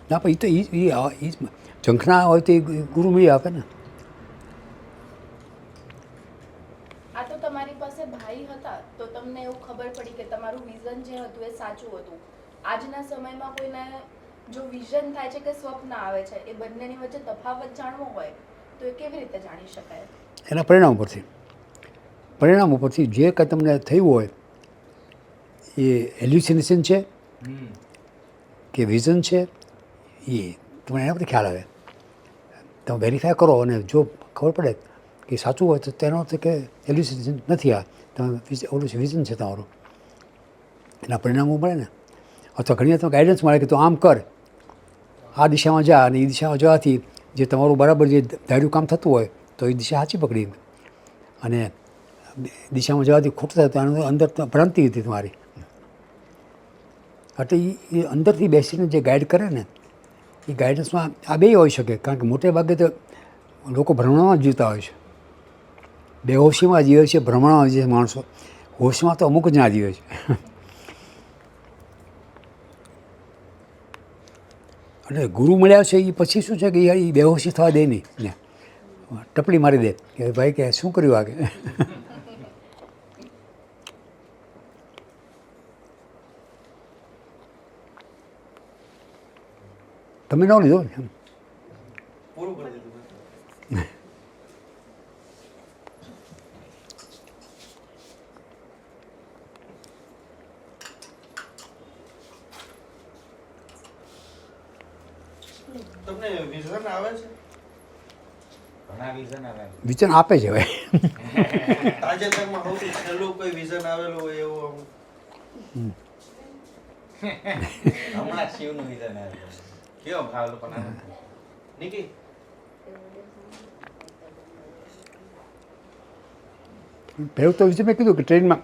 ના પણ એ તો એ ઝંખના હોય તો એ ગુરુ મળી આપે ને. આ તો તમારી પાસે ભાઈ હતા તો તમને એવું ખબર પડી કે તમારું વિઝન જે હતું એ સાચું હતું. આજના સમયમાં કોઈને જો વિઝન થાય છે કે સ્વપ્ન આવે છે એ બંનેની વચ્ચે તફાવત જાણવો હોય તો એ કેવી રીતે જાણી શકાય? એના પરિણામ ઉપરથી જે કંઈ તમને થયું હોય એ એલ્યુસિનેશન છે કે વિઝન છે એ તમને એના પરથી ખ્યાલ આવે. તમે વેરીફાય કરો અને જો ખબર પડે કે સાચું હોય તો તેનો અર્થ કે એલ્યુસિનેશન નથી આ તમે ઓલું વિઝન છે તમારું એના પરિણામો મળે ને. અથવા ઘણી વાર તમે ગાઈડન્સ મળે કે તું આમ કર આ દિશામાં જા અને એ દિશામાં જવાથી જે તમારું બરાબર જે ધાર્યું કામ થતું હોય તો એ દિશા સાચી પકડી અને દિશામાં જવાથી ખોટું થાય તો આનું અંદર ભ્રાંતિ હતી તમારી. એટલે એ અંદરથી બેસીને જે ગાઈડ કરે ને એ ગાઈડન્સમાં આ બે હોઈ શકે કારણ કે મોટે ભાગે તો લોકો ભ્રમણામાં જ જીવતા હોય છે. બેહોશીમાં જીવે છે ભ્રમણામાં જીવે છે માણસો હોશમાં તો અમુક જ ના જીવે છે. એટલે ગુરુ મળ્યા છે એ પછી શું છે કે એ બેહોશી થવા દે નહીં ને ટપલી મારી દે કે ભાઈ કે શું કર્યું આગે. તમે ન લીધો ને એમ. પૂરું કરી દીધું. તમને વિઝન આવે છે? ઘણા વિઝન આવે. વિચન આપે છે ભાઈ. તાજેતરમાં સૌથી છેલ્લું કોઈ વિઝન આવેલું હોય એવું આમ? હમણાં શિવનું વિઝન આવે. કેવો ભાવ લોકોને નિકી પહેલું તો વિઝન મેં કીધું કે ટ્રેનમાં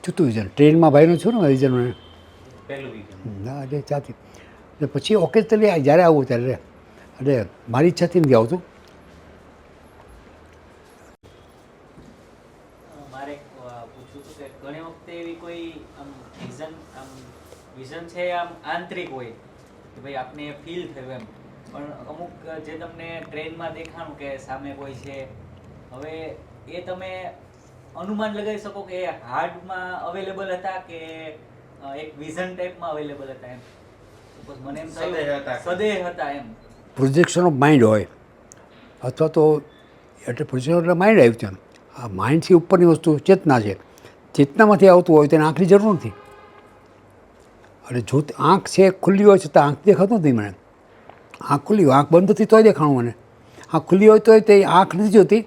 છૂટું વિઝન ટ્રેનમાં ભાઈનું છું ને વિઝન પહેલું વિઝન. હા એટલે ચાથી એટલે પછી ઓકેઝનલી જ્યારે આવું ત્યારે એટલે મારી ઈચ્છાથી નથી આવતું. મારે પૂછવું હતું કે ઘણી વખતે એવી કોઈ આમ વિઝન છે આમ આંતરિક હોય કે ભાઈ આપને ફીલ થયું એમ પણ અમુક જે તમને ટ્રેનમાં દેખાણું કે સામે કોઈ છે હવે એ તમે અનુમાન લગાવી શકો કે એ હાર્ડમાં અવેલેબલ હતા કે એક વિઝન ટાઈપમાં અવેલેબલ હતા એમ. બસ મને એમ સદેહ હતા. સદેહ હતા એમ. પ્રોજેક્શન ઓફ માઇન્ડ હોય અથવા તો એટલે પ્રોજેક્શન એટલે માઇન્ડ આવ્યું છે. આ માઇન્ડથી ઉપરની વસ્તુ ચેતના છે. ચેતનામાંથી આવતું હોય તેને આંખની જરૂર નથી. અને જો આંખ છે ખુલ્લી હોય છતાં આંખ દેખાતું નથી મને. આંખ ખુલ્લી હોય આંખ બંધ હતી તોય દેખાણું મને. આંખ ખુલ્લી હોય તોય તે આંખ નથી જોતી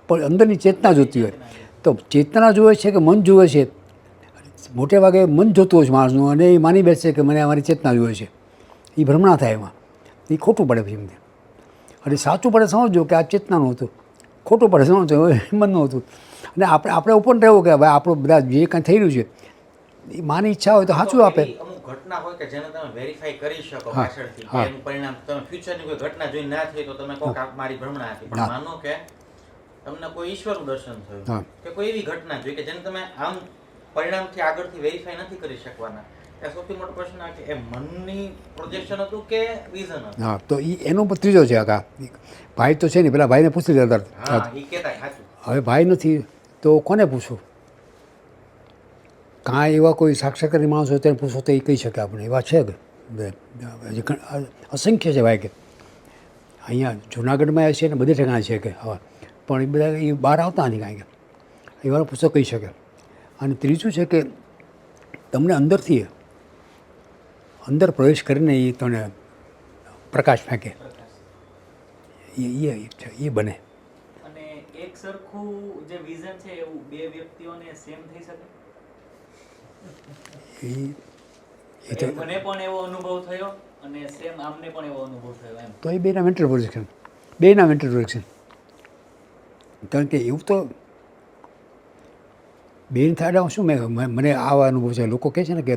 પણ અંદરની ચેતના જોતી હોય. તો ચેતના જુએ છે કે મન જુએ છે મોટે ભાગે મન જોતું હોય છે માણસનું અને એ માની બેસે કે મને અમારી ચેતના જુએ છે. એ ભ્રમણા થાય એમાં એ ખોટું પડે પછી એમને. અને સાચું પડે સમજો કે આ ચેતનાનું હતું ખોટું પડે સમજો મનનું હતું. અને આપણે ઓપન રહેવું કે ભાઈ આપણું બધા જે કાંઈ થઈ રહ્યું છે એ માની ઈચ્છા હોય તો સાચું આપે. અમુક ઘટના હોય કે જેને તમે વેરીફાઈ કરી શકો હા, પાછળથી હા. એનું પરિણામ તમે ફ્યુચરની કોઈ ઘટના જોઈ ના થઈ તો તમે કહો કે આ મારી ભ્રમણા હતી. પણ હા. માનો કે તમને કોઈ ઈશ્વરનું દર્શન હા. થયું કે કોઈ એવી ઘટના જોઈ કે જેને તમે આમ પરિણામથી આગળથી વેરીફાઈ નથી કરી શકવાના ત્યાં સૌથી મોટો પ્રશ્ન આ કે એ મનની પ્રોજેક્શન હતું કે વિઝન હતું. હા તો એ એનો ત્રીજો છે આખા ભાઈ તો છે ને પેલા ભાઈને પૂછી લેતા હા એ કહેતા સાચું. હવે ભાઈ નથી તો કોને પૂછું. કાંઈ એવા કોઈ સાક્ષાત્કારી માણસ હોય તેને પૂછો તો એ કહી શકે આપણે એવા છે કે અસંખ્ય છે ભાઈ કે અહીંયા જુનાગઢમાં છે ને બધે ઠેકાણા છે કે હા પણ એ બધા એ બહાર આવતા નથી કાંઈ કે એવા પૂછો કહી શકે. અને ત્રીજું છે કે તમને અંદરથી અંદર પ્રવેશ કરીને એ તને પ્રકાશ ફેંકે પ્રકાશ. એ બને. અને એક સરખું જે વિઝન છે એવું બે વ્યક્તિઓને સેમ થઈ શકે? એ તો મને પણ એવો અનુભવ થયો અને સેમ આમને પણ એવો અનુભવ થયો એમ. તો એ બેના મેન્ટલ પ્રોજેક્શન, બેના મેન્ટલ પ્રોજેક્શન. કારણ કે એવું તો બેન થાય શું મને આવા અનુભવ છે. લોકો કહે છે ને કે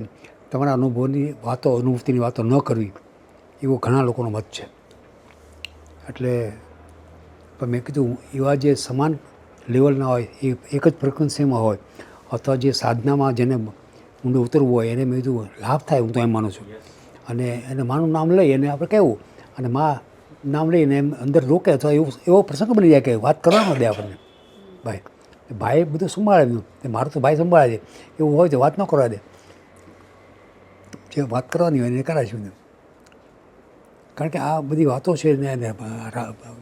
તમારા અનુભવની વાતો, અનુભૂતિની વાતો ન કરવી, એવો ઘણા લોકોનો મત છે. એટલે પણ મેં કીધું એવા જે સમાન લેવલના હોય, એ એક જ ફ્રિકવન્સીમાં હોય, અથવા જે સાધનામાં જેને ઊંડે ઉતરવું હોય એને મેં કીધું લાભ થાય, હું તો એમ માનું છું. અને એને માનું નામ લઈ અને આપણે કહેવું, અને માં નામ લઈને એમ અંદર રોકે અથવા એવો પ્રસંગ બની જાય કે વાત કરવાનો દે આપણને. ભાઈ બધું સંભાળે, મારું તો ભાઈ સંભાળે છે, એવું હોય તો વાત ન કરવા દે, જે વાત કરવાની હોય એને કરાવીશું. કારણ કે આ બધી વાતો છે ને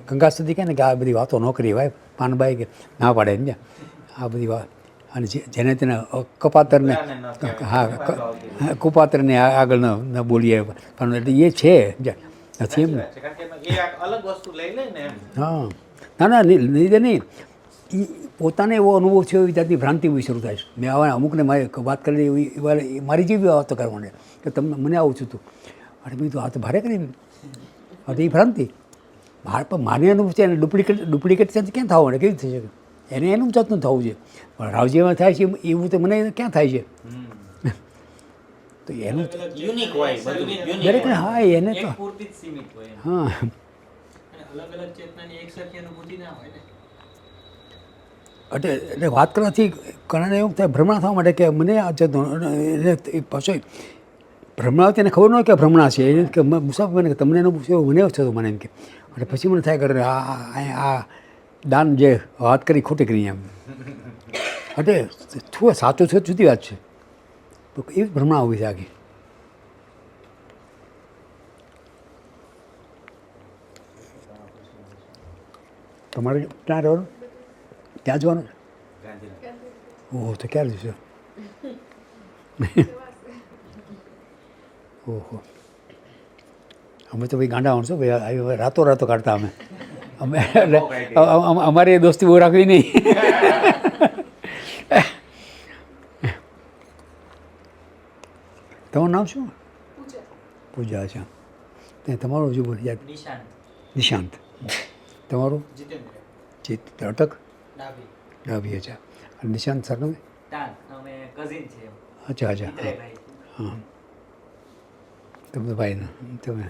ગંગા સતી કહે ને કે આ બધી વાતો ન કરી ભાઈ, પાનબાઈ કે ના પાડે ને આ બધી વાત. અને જેને તેને કપાતરને, હા કુપાત્રને આગળ ન બોલીએ, પણ એટલે એ છે નથી એમ ને. અલગ વસ્તુ લઈ લે ને એમ. હા, ના નહીં, એ પોતાને એવો અનુભવ થયો, એવી જાતની ભ્રાંતિ બી શરૂ થાય છે. મેં આવા અમુકને મારી વાત કરેલી એવી મારી જેવી વાતો કરવાની કે તમને મને આવું છું તું, અને બીજું આ તો ભારે કરી, હા તો એ ભ્રાંતિ. પણ મારી અનુભવ છે એને ડુપ્લિકેટ ક્યાં થવું ને કેવી થઈ શકે? એને એનું જાતનું થવું છે. પણ રાવજીમાં થાય છે એવું તો મને ક્યાં થાય છે? તો એનું યુનિક હોય બધું, દરેક, હા એને તો એક પૂરતી જ સીમિત હોય એમ. હા. અલગ અલગ ચેતનાની એક સરખી અનુભૂતિ ના હોય ને. એટલે વાત કરવાથી ઘણાને એવું થાય ભ્રમણા થવા માટે કે મને આ જતો એને પાછો ભ્રમણા તેને ખબર ન હોય કે ભ્રમણા છે, એને કે મુસાફર મને કે તમને એનું પૂછ્યું મને એવું થતું મને એમ કે, એટલે પછી મને થાય કરે આ દાન જે વાત કરી ખોટી કરી એમ. એટલે શું સાચું છે જુદી વાત છે, તો એવી ભ્રમણા ઊભી છે આખી. તમારે ક્યાં રહેવાનું? ત્યાં જવાનું? ઓહો, તો ક્યારે જશો? ઓહો, અમે તો ભાઈ ગાંડા માણસો ભાઈ, રાતો કાઢતા અમે એટલે અમારે એ દોસ્તી બહુ રાખવી નહીં. તમારું નામ શું? પૂજા છે. તમારું હજુ યાદ? નિશાંત. નિશાંત. તમારું? જીતેન્દ્ર જીત અટક ડાબી. ડાબી. અચ્છા. અને નિશાંત સરનું? તાન અમે કઝિન છે એમ. અચ્છા. મિત્રે ભાઈ. હા, તમે ભાઈ તમે